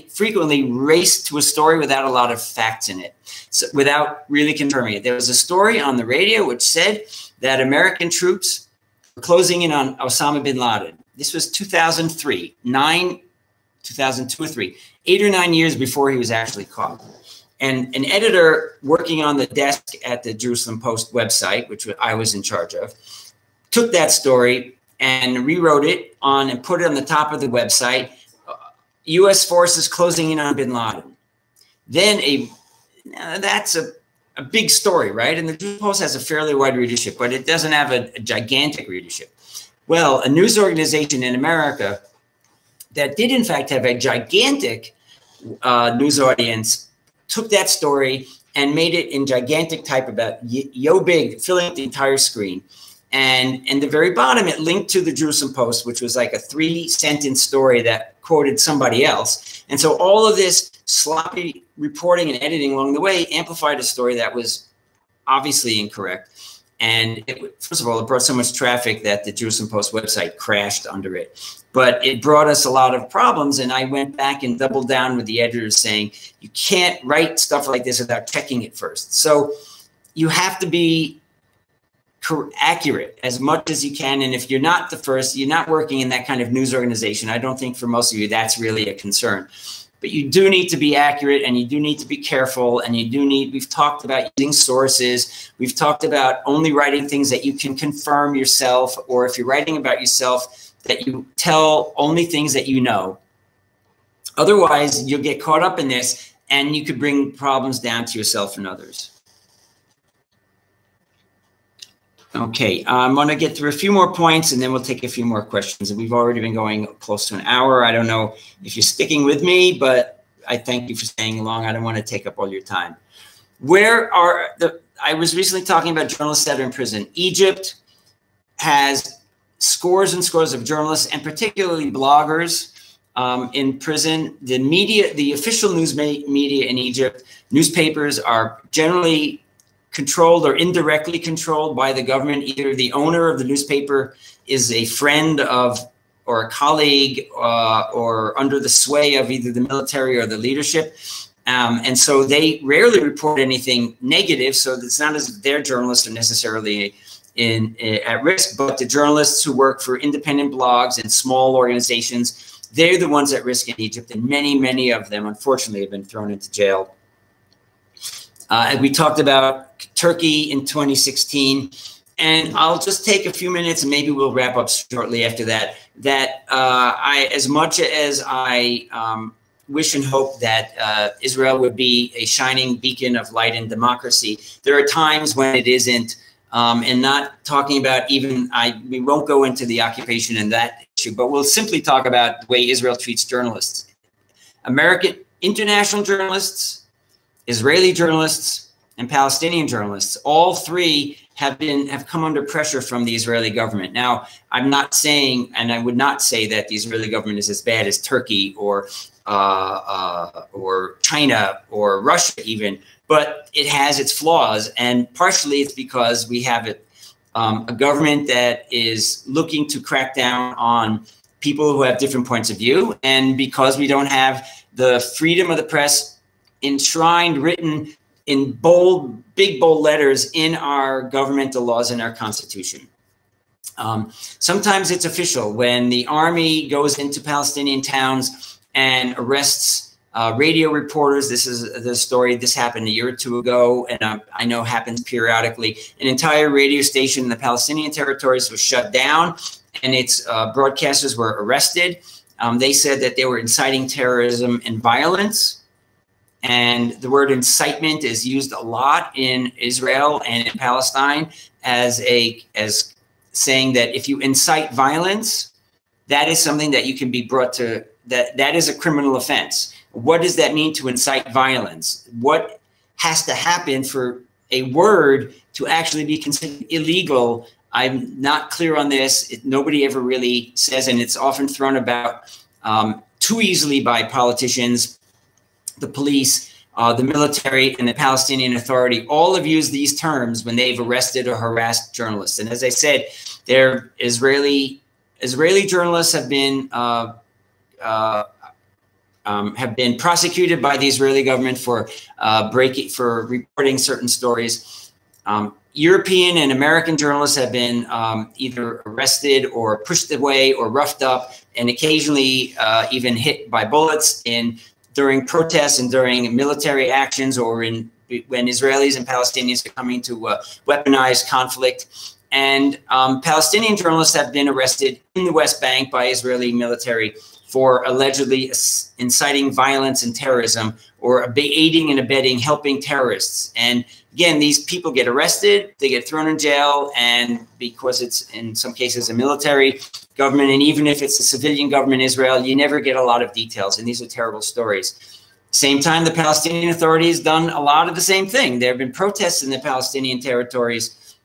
frequently raced to a story without a lot of facts in it, so without really confirming it. There was a story on the radio which said that American troops were closing in on Osama bin Laden. This was 2003, 2002 or 3, 8 or 9 years before he was actually caught. And an editor working on the desk at the Jerusalem Post website, which I was in charge of, took that story and rewrote it and put it on the top of the website. U.S. forces closing in on bin Laden. Then that's a big story, right? And the Jerusalem Post has a fairly wide readership, but it doesn't have a gigantic readership. Well, a news organization in America that did in fact have a gigantic news audience took that story and made it in gigantic type, about yo big, filling up the entire screen. And in the very bottom, it linked to the Jerusalem Post, which was like a 3-sentence story that quoted somebody else. And so all of this sloppy reporting and editing along the way amplified a story that was obviously incorrect. And first of all, it brought so much traffic that the Jerusalem Post website crashed under it. But it brought us a lot of problems. And I went back and doubled down with the editors saying, you can't write stuff like this without checking it first. So you have to be accurate as much as you can. And if you're not the first, you're not working in that kind of news organization, I don't think for most of you that's really a concern. But you do need to be accurate, and you do need to be careful, and you do need, we've talked about using sources. We've talked about only writing things that you can confirm yourself, or if you're writing about yourself, that you tell only things that you know. Otherwise, you'll get caught up in this, and you could bring problems down to yourself and others. Okay, I'm going to get through a few more points, and then we'll take a few more questions. And we've already been going close to an hour. I don't know if you're sticking with me, but I thank you for staying along. I don't want to take up all your time. I was recently talking about journalists that are in prison. Egypt has scores and scores of journalists, and particularly bloggers, in prison. The media, the official news media in Egypt, newspapers are generally controlled or indirectly controlled by the government. Either the owner of the newspaper is a friend of or a colleague or under the sway of either the military or the leadership. And so they rarely report anything negative. So it's not as if their journalists are necessarily at risk, but the journalists who work for independent blogs and small organizations, they're the ones at risk in Egypt. And many, many of them, unfortunately, have been thrown into jail. And we talked about Turkey in 2016. And I'll just take a few minutes and maybe we'll wrap up shortly after that. As much as I wish and hope that Israel would be a shining beacon of light and democracy, there are times when it isn't. And not talking about we won't go into the occupation and that issue, but we'll simply talk about the way Israel treats journalists. American international journalists, Israeli journalists, and Palestinian journalists, all three have come under pressure from the Israeli government. Now, I'm not saying, and I would not say that the Israeli government is as bad as Turkey or China or Russia even, but it has its flaws, and partially it's because we have a government that is looking to crack down on people who have different points of view, and because we don't have the freedom of the press enshrined, written in big bold letters in our governmental laws and our constitution. Sometimes it's official when the army goes into Palestinian towns and arrests radio reporters. This is the story. This happened a year or two ago, and I know happens periodically. An entire radio station in the Palestinian territories was shut down, and its broadcasters were arrested. They said that they were inciting terrorism and violence. And the word incitement is used a lot in Israel and in Palestine as saying that if you incite violence, that is something that you can be brought to, that is a criminal offense. What does that mean to incite violence? What has to happen for a word to actually be considered illegal? I'm not clear on this. Nobody ever really says, and it's often thrown about too easily by politicians. The police, the military, and the Palestinian Authority all have used these terms when they've arrested or harassed journalists. And as I said, their Israeli journalists have been prosecuted by the Israeli government for reporting certain stories. European and American journalists have been either arrested or pushed away or roughed up, and occasionally even hit by bullets during protests and during military actions, or when Israelis and Palestinians are coming to weaponize conflict. And Palestinian journalists have been arrested in the West Bank by Israeli military for allegedly inciting violence and terrorism, or aiding and abetting, helping terrorists. And again, these people get arrested, they get thrown in jail, and because it's in some cases a military government, and even if it's a civilian government in Israel, you never get a lot of details, and these are terrible stories. Same time, the Palestinian Authority has done a lot of the same thing. There have been protests in the Palestinian territories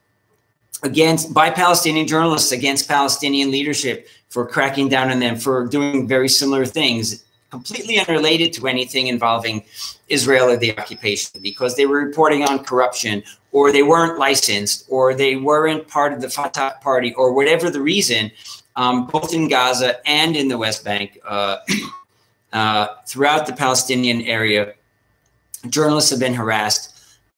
by Palestinian journalists against Palestinian leadership for cracking down on them, for doing very similar things, completely unrelated to anything involving Israel or the occupation, because they were reporting on corruption, or they weren't licensed, or they weren't part of the Fatah party, or whatever the reason, both in Gaza and in the West Bank, throughout the Palestinian area, journalists have been harassed.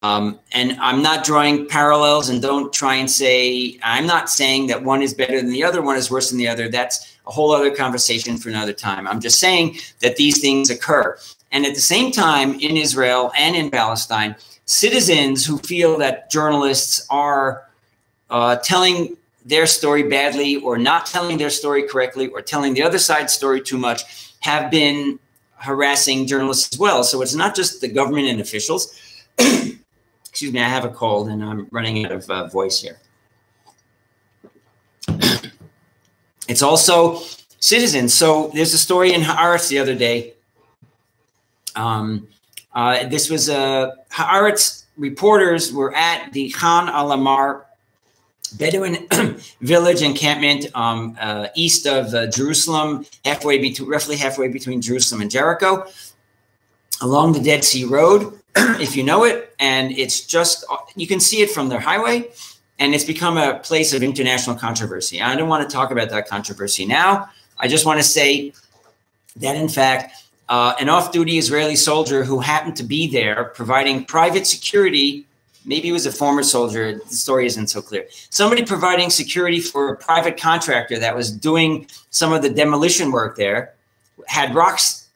And I'm not drawing parallels, and don't try and say, I'm not saying that one is better than the other, one is worse than the other. That's a whole other conversation for another time. I'm just saying that these things occur. And at the same time, in Israel and in Palestine, citizens who feel that journalists are telling their story badly, or not telling their story correctly, or telling the other side's story too much, have been harassing journalists as well. So it's not just the government and officials. Excuse me, I have a cold and I'm running out of voice here. It's also citizens. So there's a story in Haaretz the other day. This was Haaretz reporters were at the Khan al-Amar Bedouin village encampment east of Jerusalem, roughly halfway between Jerusalem and Jericho, along the Dead Sea Road, if you know it. And it's just, you can see it from the highway, and it's become a place of international controversy. I don't want to talk about that controversy now. I just want to say that, in fact, an off-duty Israeli soldier who happened to be there providing private security, maybe he was a former soldier, the story isn't so clear. Somebody providing security for a private contractor that was doing some of the demolition work there,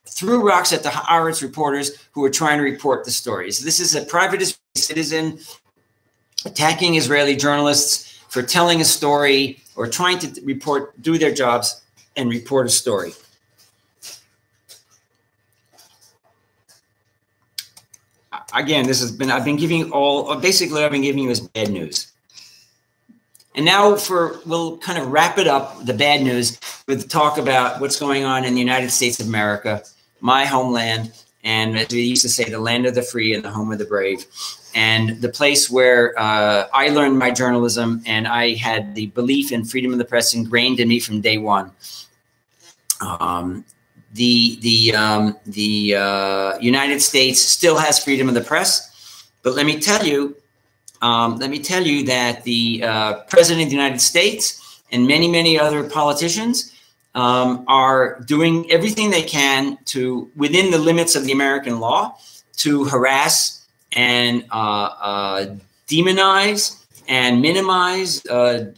threw rocks at the Haaretz reporters who were trying to report the stories. This is a private Israeli citizen attacking Israeli journalists for telling a story or trying to do their jobs and report a story. Again, I've been giving you as bad news. And now we'll kind of wrap it up, the bad news, with talk about what's going on in the United States of America, my homeland, and as we used to say, the land of the free and the home of the brave, and the place where I learned my journalism, and I had the belief in freedom of the press ingrained in me from day one. The United States still has freedom of the press, but let me tell you that the President of the United States and many, many other politicians are doing everything they can to, within the limits of the American law, to harass and demonize and minimize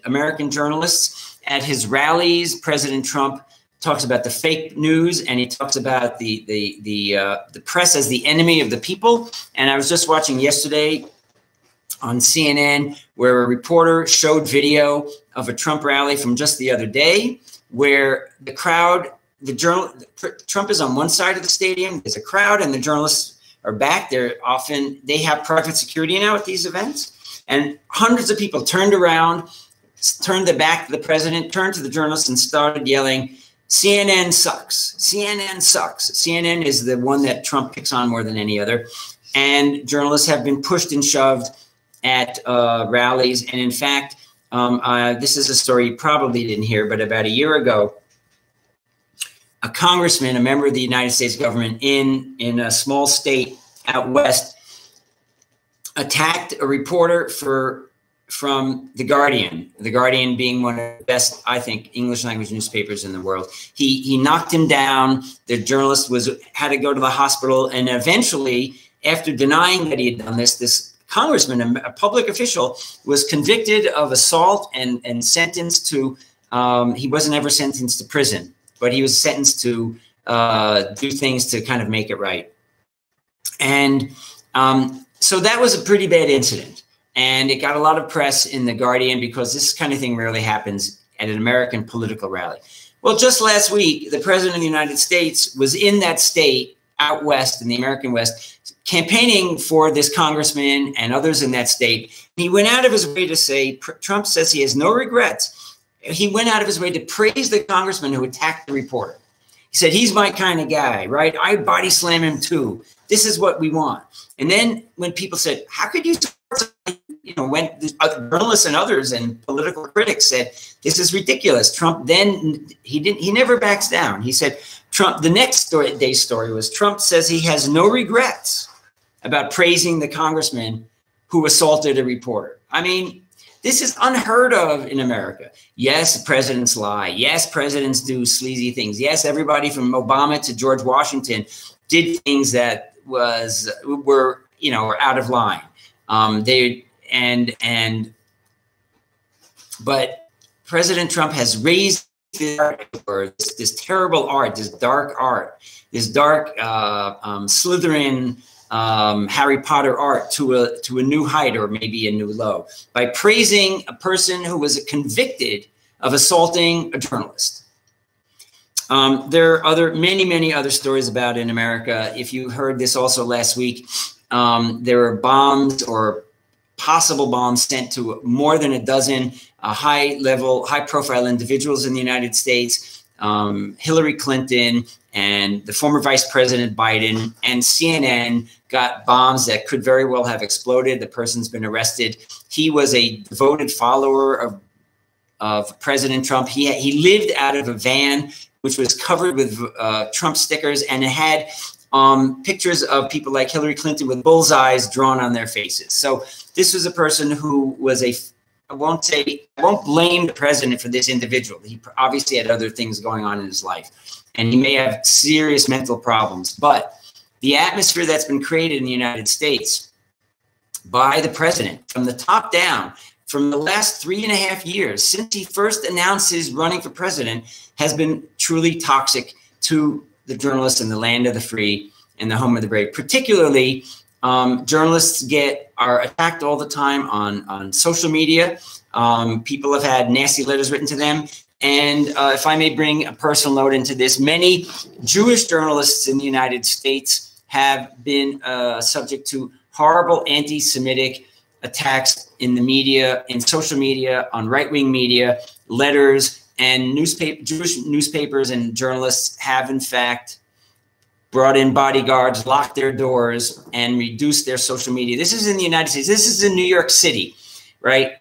American journalists. At his rallies, President Trump talks about the fake news, and he talks about the press as the enemy of the people. And I was just watching yesterday on CNN where a reporter showed video of a Trump rally from just the other day, where the crowd, Trump is on one side of the stadium, there's a crowd, and the journalists are back. They have private security now at these events, and hundreds of people turned around, turned their back to the president, turned to the journalists, and started yelling, CNN sucks. CNN sucks. CNN is the one that Trump picks on more than any other. And journalists have been pushed and shoved at rallies. And in fact, this is a story you probably didn't hear, but about a year ago, a congressman, a member of the United States government in a small state out west, attacked a reporter from The Guardian being one of the best, I think, English language newspapers in the world. He knocked him down. The journalist had to go to the hospital. And eventually, after denying that he had done this congressman, a public official, was convicted of assault and sentenced to, he wasn't ever sentenced to prison, but he was sentenced to do things to kind of make it right. And so that was a pretty bad incident. And it got a lot of press in The Guardian because this kind of thing rarely happens at an American political rally. Well, just last week, the President of the United States was in that state out west, in the American West, campaigning for this congressman and others in that state. He went out of his way to say, Trump says he has no regrets. He went out of his way to praise the congressman who attacked the reporter. He said, he's my kind of guy, right? I'd body slam him too. This is what we want. And then when people said, how could you support, when journalists and others and political critics said, this is ridiculous. Trump then, he never backs down. He said, Trump, the next day's story was Trump says he has no regrets about praising the congressman who assaulted a reporter. I mean, this is unheard of in America. Yes, presidents lie. Yes, presidents do sleazy things. Yes, everybody from Obama to George Washington did things that were out of line. But President Trump has raised this terrible art, this dark art, this dark Slytherin Harry Potter art to a new height, or maybe a new low, by praising a person who was convicted of assaulting a journalist. There are many other stories about it in America. If you heard this also last week, there were bombs or possible bombs sent to more than a dozen high-profile individuals in the United States. Hillary Clinton and the former Vice President Biden, and CNN got bombs that could very well have exploded. The person's been arrested. He was a devoted follower of President Trump. He lived out of a van which was covered with Trump stickers, and it had pictures of people like Hillary Clinton with bullseyes drawn on their faces. So this was a person who was I won't blame the president for this individual. He obviously had other things going on in his life, and he may have serious mental problems. But the atmosphere that's been created in the United States by the president from the top down, from the last 3.5 years, since he first announced his running for president, has been truly toxic to the journalists in the land of the free and the home of the brave. Particularly, journalists are attacked all the time on social media. People have had nasty letters written to them. And if I may bring a personal note into this, many Jewish journalists in the United States have been subject to horrible anti-Semitic attacks in the media, in social media, on right-wing media, letters, and Jewish newspapers and journalists have, in fact, brought in bodyguards, locked their doors, and reduced their social media. This is in the United States. This is in New York City, right?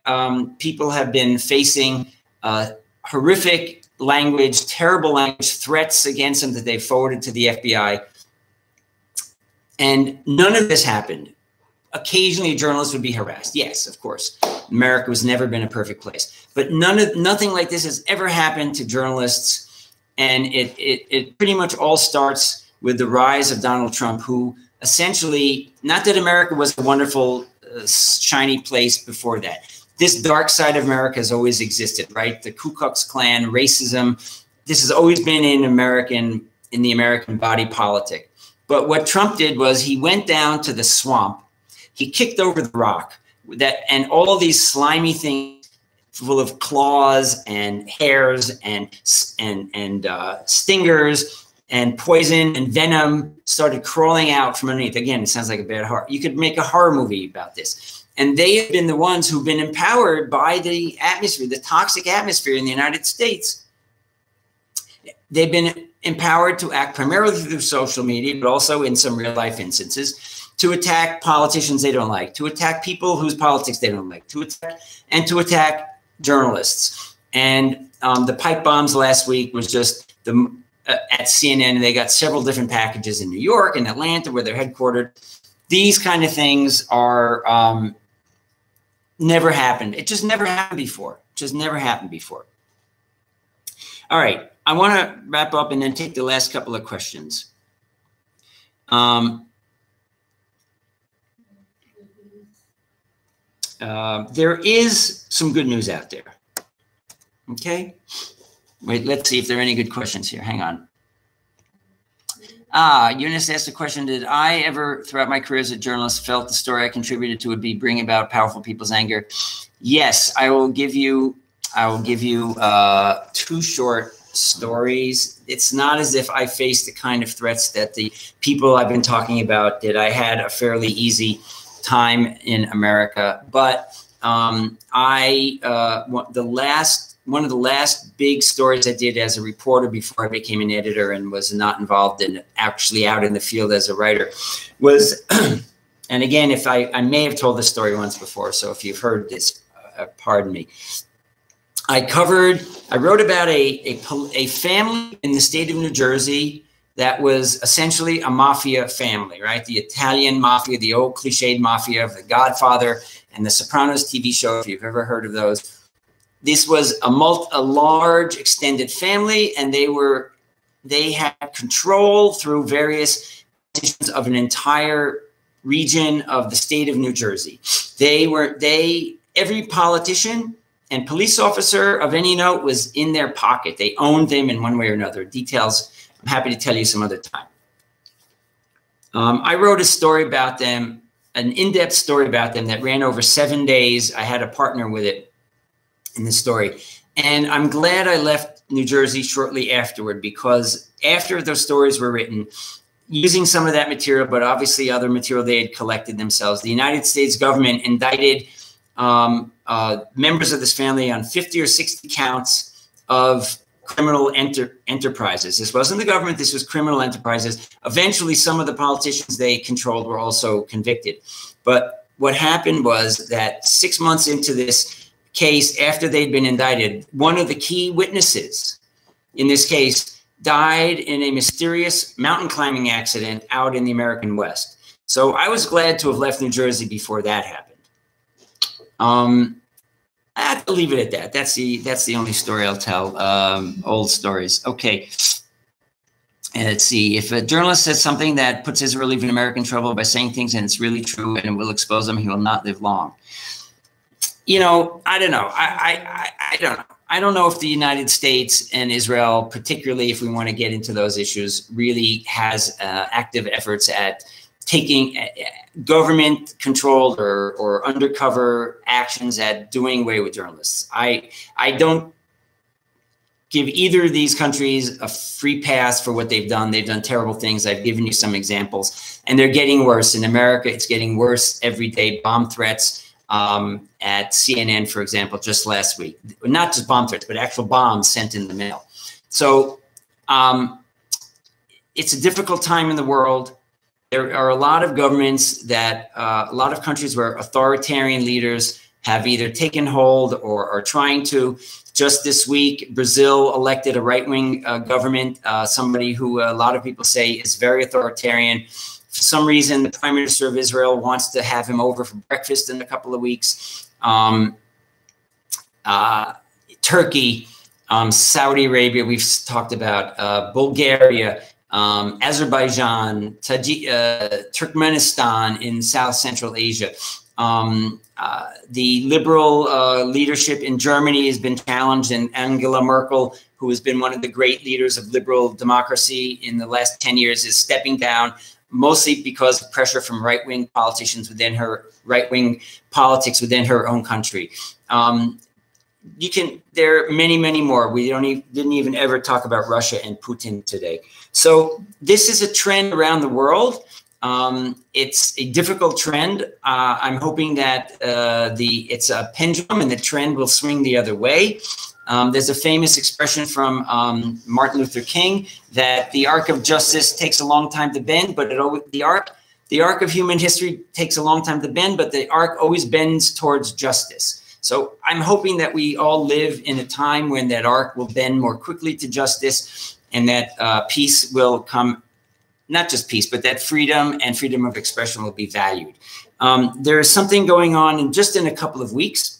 People have been facing horrific language, terrible language, threats against them that they forwarded to the FBI. And none of this happened. Occasionally, journalists would be harassed. Yes, of course. America has never been a perfect place. But nothing like this has ever happened to journalists. And it pretty much all starts with the rise of Donald Trump, who essentially, not that America was a wonderful, shiny place before that. This dark side of America has always existed, right? The Ku Klux Klan, racism, this has always been in the American body politic. But what Trump did was he went down to the swamp. He kicked over the rock and all of these slimy things full of claws and hairs and stingers and poison and venom started crawling out from underneath. Again, it sounds like a bad horror. You could make a horror movie about this. And they have been the ones who've been empowered by the atmosphere, the toxic atmosphere in the United States. They've been empowered to act primarily through social media, but also in some real life instances, to attack politicians they don't like, to attack people whose politics they don't like, to attack journalists. And the pipe bombs last week was just at CNN. They got several different packages in New York and Atlanta where they're headquartered. These kind of things are never happened. It just never happened before. Just never happened before. All right. I want to wrap up and then take the last couple of questions. There is some good news out there. Okay. Wait, let's see if there are any good questions here. Hang on. Eunice asked a question. Did I ever, throughout my career as a journalist, felt the story I contributed to would be bring about powerful people's anger? Yes, I will give you two short stories. It's not as if I faced the kind of threats that the people I've been talking about did. I had a fairly easy time in America, but one of the last big stories I did as a reporter before I became an editor and was not involved in actually out in the field as a writer was, and again, if I may have told this story once before, so if you've heard this, pardon me. I wrote about a family in the state of New Jersey that was essentially a mafia family, right? The Italian mafia, the old cliched mafia of The Godfather and The Sopranos TV show, if you've ever heard of those. This was a large extended family, and they had control through various positions of an entire region of the state of New Jersey. Every politician and police officer of any note was in their pocket. They owned them in one way or another. Details, I'm happy to tell you some other time. I wrote a story about them, an in-depth story about them that ran over 7 days. I had a partner with it in the story. And I'm glad I left New Jersey shortly afterward, because after those stories were written, using some of that material, but obviously other material they had collected themselves, the United States government indicted members of this family on 50 or 60 counts of criminal enterprises. This wasn't the government, this was criminal enterprises. Eventually, some of the politicians they controlled were also convicted. But what happened was that 6 months into this case, after they'd been indicted, one of the key witnesses in this case died in a mysterious mountain climbing accident out in the American West. So I was glad to have left New Jersey before that happened. I have to leave it at that. That's the only story I'll tell. Old stories. Okay. And let's see. If a journalist says something that puts his or her leaving America in trouble by saying things and it's really true and it will expose him, he will not live long. You know, I don't know. I don't know. I don't know if the United States and Israel, particularly if we want to get into those issues, really has active efforts at taking government-controlled or undercover actions at doing away with journalists. I don't give either of these countries a free pass for what they've done. They've done terrible things. I've given you some examples, and they're getting worse. In America, it's getting worse every day. Bomb threats at CNN, for example, just last week. Not just bomb threats, but actual bombs sent in the mail. So it's a difficult time in the world. There are a lot of governments that, a lot of countries where authoritarian leaders have either taken hold or are trying to. Just this week, Brazil elected a right-wing government, somebody who a lot of people say is very authoritarian. For some reason, the Prime Minister of Israel wants to have him over for breakfast in a couple of weeks. Turkey, Saudi Arabia, we've talked about, Bulgaria, Azerbaijan, Turkmenistan in South Central Asia. The liberal leadership in Germany has been challenged, and Angela Merkel, who has been one of the great leaders of liberal democracy in the last 10 years, is stepping down, mostly because of pressure from right-wing politicians within her, right-wing politics within her own country. There are many, many more. We didn't even ever talk about Russia and Putin today. So this is a trend around the world. It's a difficult trend. I'm hoping that it's a pendulum and the trend will swing the other way. There's a famous expression from Martin Luther King that the arc of justice takes a long time to bend, but the arc of human history takes a long time to bend, but the arc always bends towards justice. So I'm hoping that we all live in a time when that arc will bend more quickly to justice, and that peace will come. Not just peace, but that freedom and freedom of expression will be valued. There is something going on in a couple of weeks.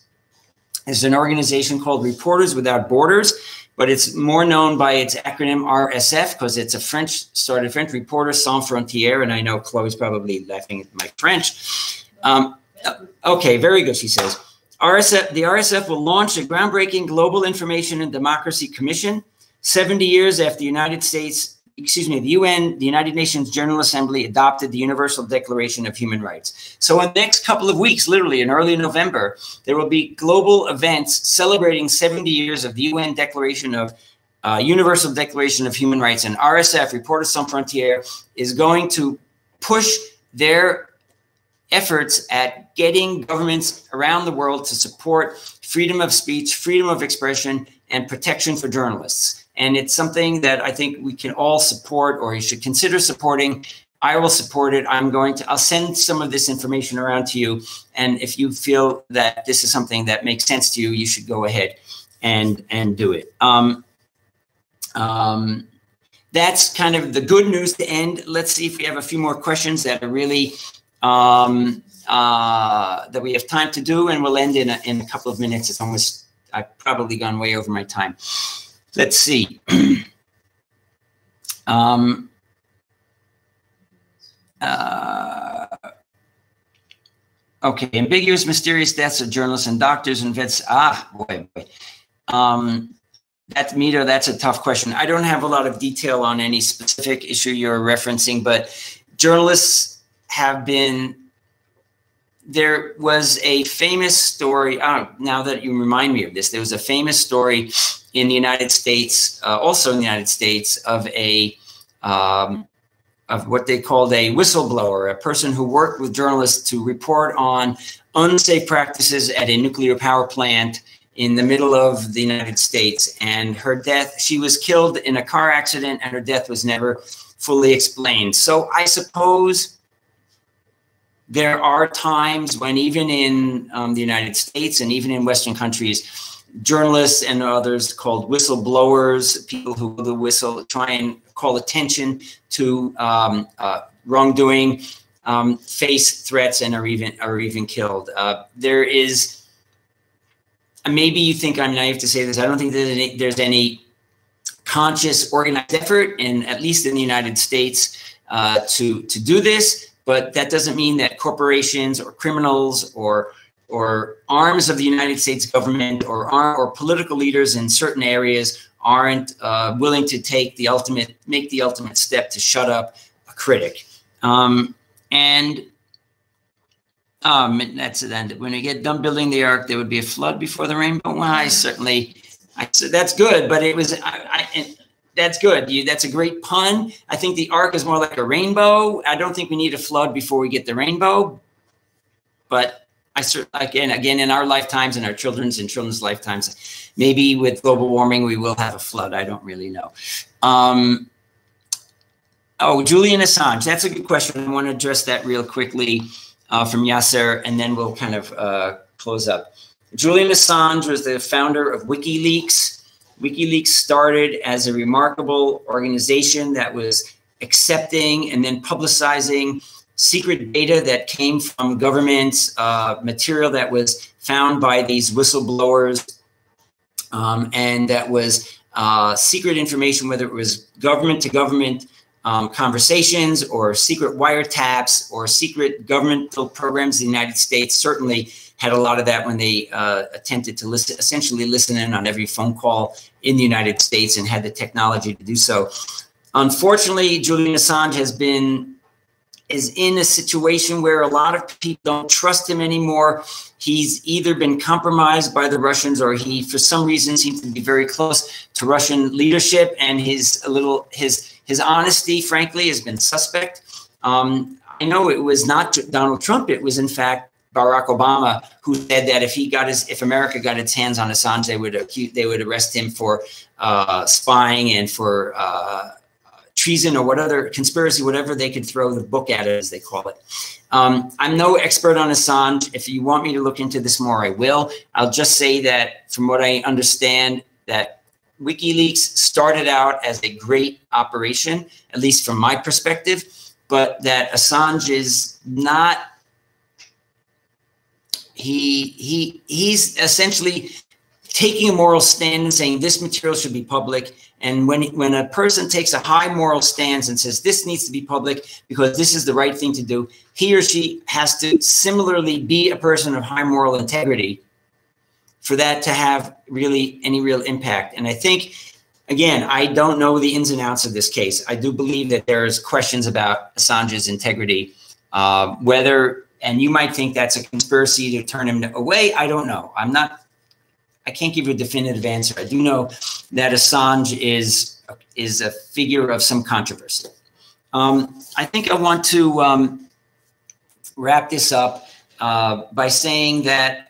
There's an organization called Reporters Without Borders, but it's more known by its acronym RSF because it's a French Reporters Sans Frontières, and I know Chloe's probably laughing at my French. Okay, very good, she says. The RSF will launch a groundbreaking Global Information and Democracy Commission 70 years after the United Nations General Assembly adopted the Universal Declaration of Human Rights. So in the next couple of weeks, literally in early November, there will be global events celebrating 70 years of the UN Declaration of Universal Declaration of Human Rights. And RSF, Reporters Sans Frontières, is going to push their efforts at getting governments around the world to support freedom of speech, freedom of expression, and protection for journalists. And it's something that I think we can all support, or you should consider supporting. I will support it. I'll send some of this information around to you. And if you feel that this is something that makes sense to you, you should go ahead and do it. That's kind of the good news to end. Let's see if we have a few more questions that are really, that we have time to do, and we'll end in a couple of minutes. It's almost, I've probably gone way over my time. Let's see. Okay, ambiguous, mysterious deaths of journalists and doctors and vets. Boy. That's Mito. That's a tough question. I don't have a lot of detail on any specific issue you're referencing, but journalists have been. There was a famous story. Now that you remind me of this, there was a famous story in the United States, also in the United States, of what they called a whistleblower, a person who worked with journalists to report on unsafe practices at a nuclear power plant in the middle of the United States. And her death, she was killed in a car accident, and her death was never fully explained. So I suppose there are times when even in the United States and even in Western countries, journalists and others called whistleblowers, people who blow the whistle, try and call attention to wrongdoing, face threats and are even killed. There is, maybe you think I'm naive to say this, I don't think there's any conscious organized effort, at least in the United States, to do this, but that doesn't mean that corporations or criminals or arms of the United States government or political leaders in certain areas aren't willing to make the ultimate step to shut up a critic. And that's it. And when we get done building the ark, there would be a flood before the rainbow. Well, I said that's good, but it was that's good. That's a great pun. I think the ark is more like a rainbow. I don't think we need a flood before we get the rainbow, but again, in our lifetimes and our children's and children's lifetimes, maybe with global warming, we will have a flood. I don't really know. Oh, Julian Assange. That's a good question. I want to address that real quickly from Yasser, and then we'll kind of close up. Julian Assange was the founder of WikiLeaks. WikiLeaks started as a remarkable organization that was accepting and then publicizing secret data that came from government material that was found by these whistleblowers, and that was secret information, whether it was government to government conversations or secret wiretaps or secret governmental programs in the United States. Certainly had a lot of that when they attempted to essentially listen in on every phone call in the United States and had the technology to do so. Unfortunately, Julian Assange is in a situation where a lot of people don't trust him anymore. He's either been compromised by the Russians, or he, for some reason, seems to be very close to Russian leadership, and his honesty, frankly, has been suspect. I know it was not Donald Trump. It was, in fact, Barack Obama, who said that if America got its hands on Assange, they would arrest him for spying and for treason or whatever, conspiracy, whatever they could throw the book at it, as they call it. I'm no expert on Assange. If you want me to look into this more, I will. I'll just say that from what I understand, that WikiLeaks started out as a great operation, at least from my perspective, but that Assange is not, he's essentially taking a moral stand and saying this material should be public. And when a person takes a high moral stance and says this needs to be public because this is the right thing to do, he or she has to similarly be a person of high moral integrity for that to have really any real impact. And I think, again, I don't know the ins and outs of this case. I do believe that there's questions about Assange's integrity, and you might think that's a conspiracy to turn him away. I don't know. I can't give you a definitive answer. I do know that Assange is a figure of some controversy. I think I want to wrap this up by saying that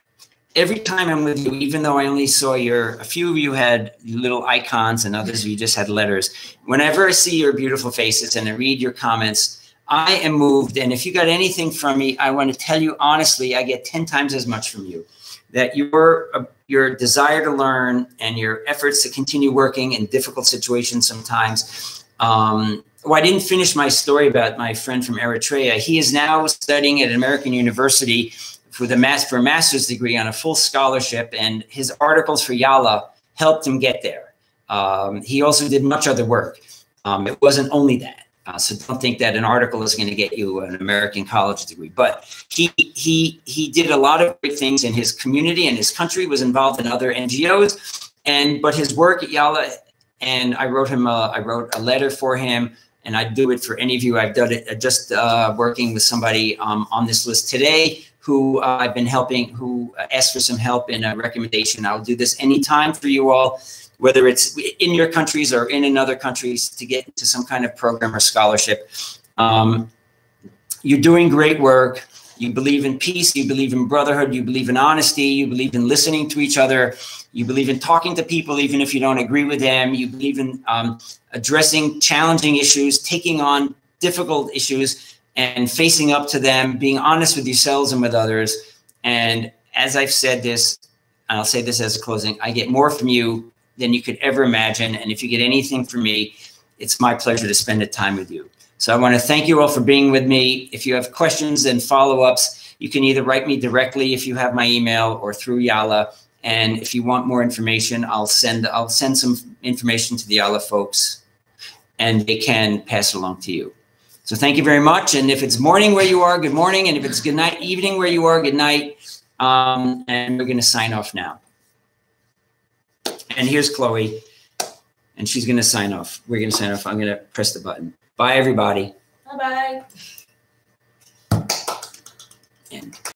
every time I'm with you, even though I only saw a few of you had little icons and others of you just had letters, whenever I see your beautiful faces and I read your comments, I am moved. And if you got anything from me, I want to tell you honestly, I get 10 times as much from you. That your desire to learn and your efforts to continue working in difficult situations sometimes. Well, I didn't finish my story about my friend from Eritrea. He is now studying at an American university for a master's degree on a full scholarship, and his articles for YaLa helped him get there. He also did much other work. It wasn't only that. So don't think that an article is going to get you an American college degree. But he did a lot of great things in his community and his country, was involved in other NGOs. But his work at YaLa, and I wrote a letter for him, and I do it for any of you. I've done it just working with somebody on this list today who I've been helping, who asked for some help in a recommendation. I'll do this anytime for you all, whether it's in your countries or in other countries, to get into some kind of program or scholarship. You're doing great work. you believe in peace, you believe in brotherhood, you believe in honesty, you believe in listening to each other, you believe in talking to people even if you don't agree with them, you believe in addressing challenging issues, taking on difficult issues and facing up to them, being honest with yourselves and with others. And as I've said this, and I'll say this as a closing, I get more from you than you could ever imagine. And if you get anything from me, it's my pleasure to spend the time with you. So I want to thank you all for being with me. If you have questions and follow-ups, you can either write me directly if you have my email or through YaLa. And if you want more information, I'll send some information to the YaLa folks and they can pass it along to you. So thank you very much. And if it's morning where you are, good morning. And if it's good night, evening where you are, good night. And we're going to sign off now. And here's Chloe. And she's going to sign off. We're going to sign off. I'm going to press the button. Bye, everybody. Bye-bye. And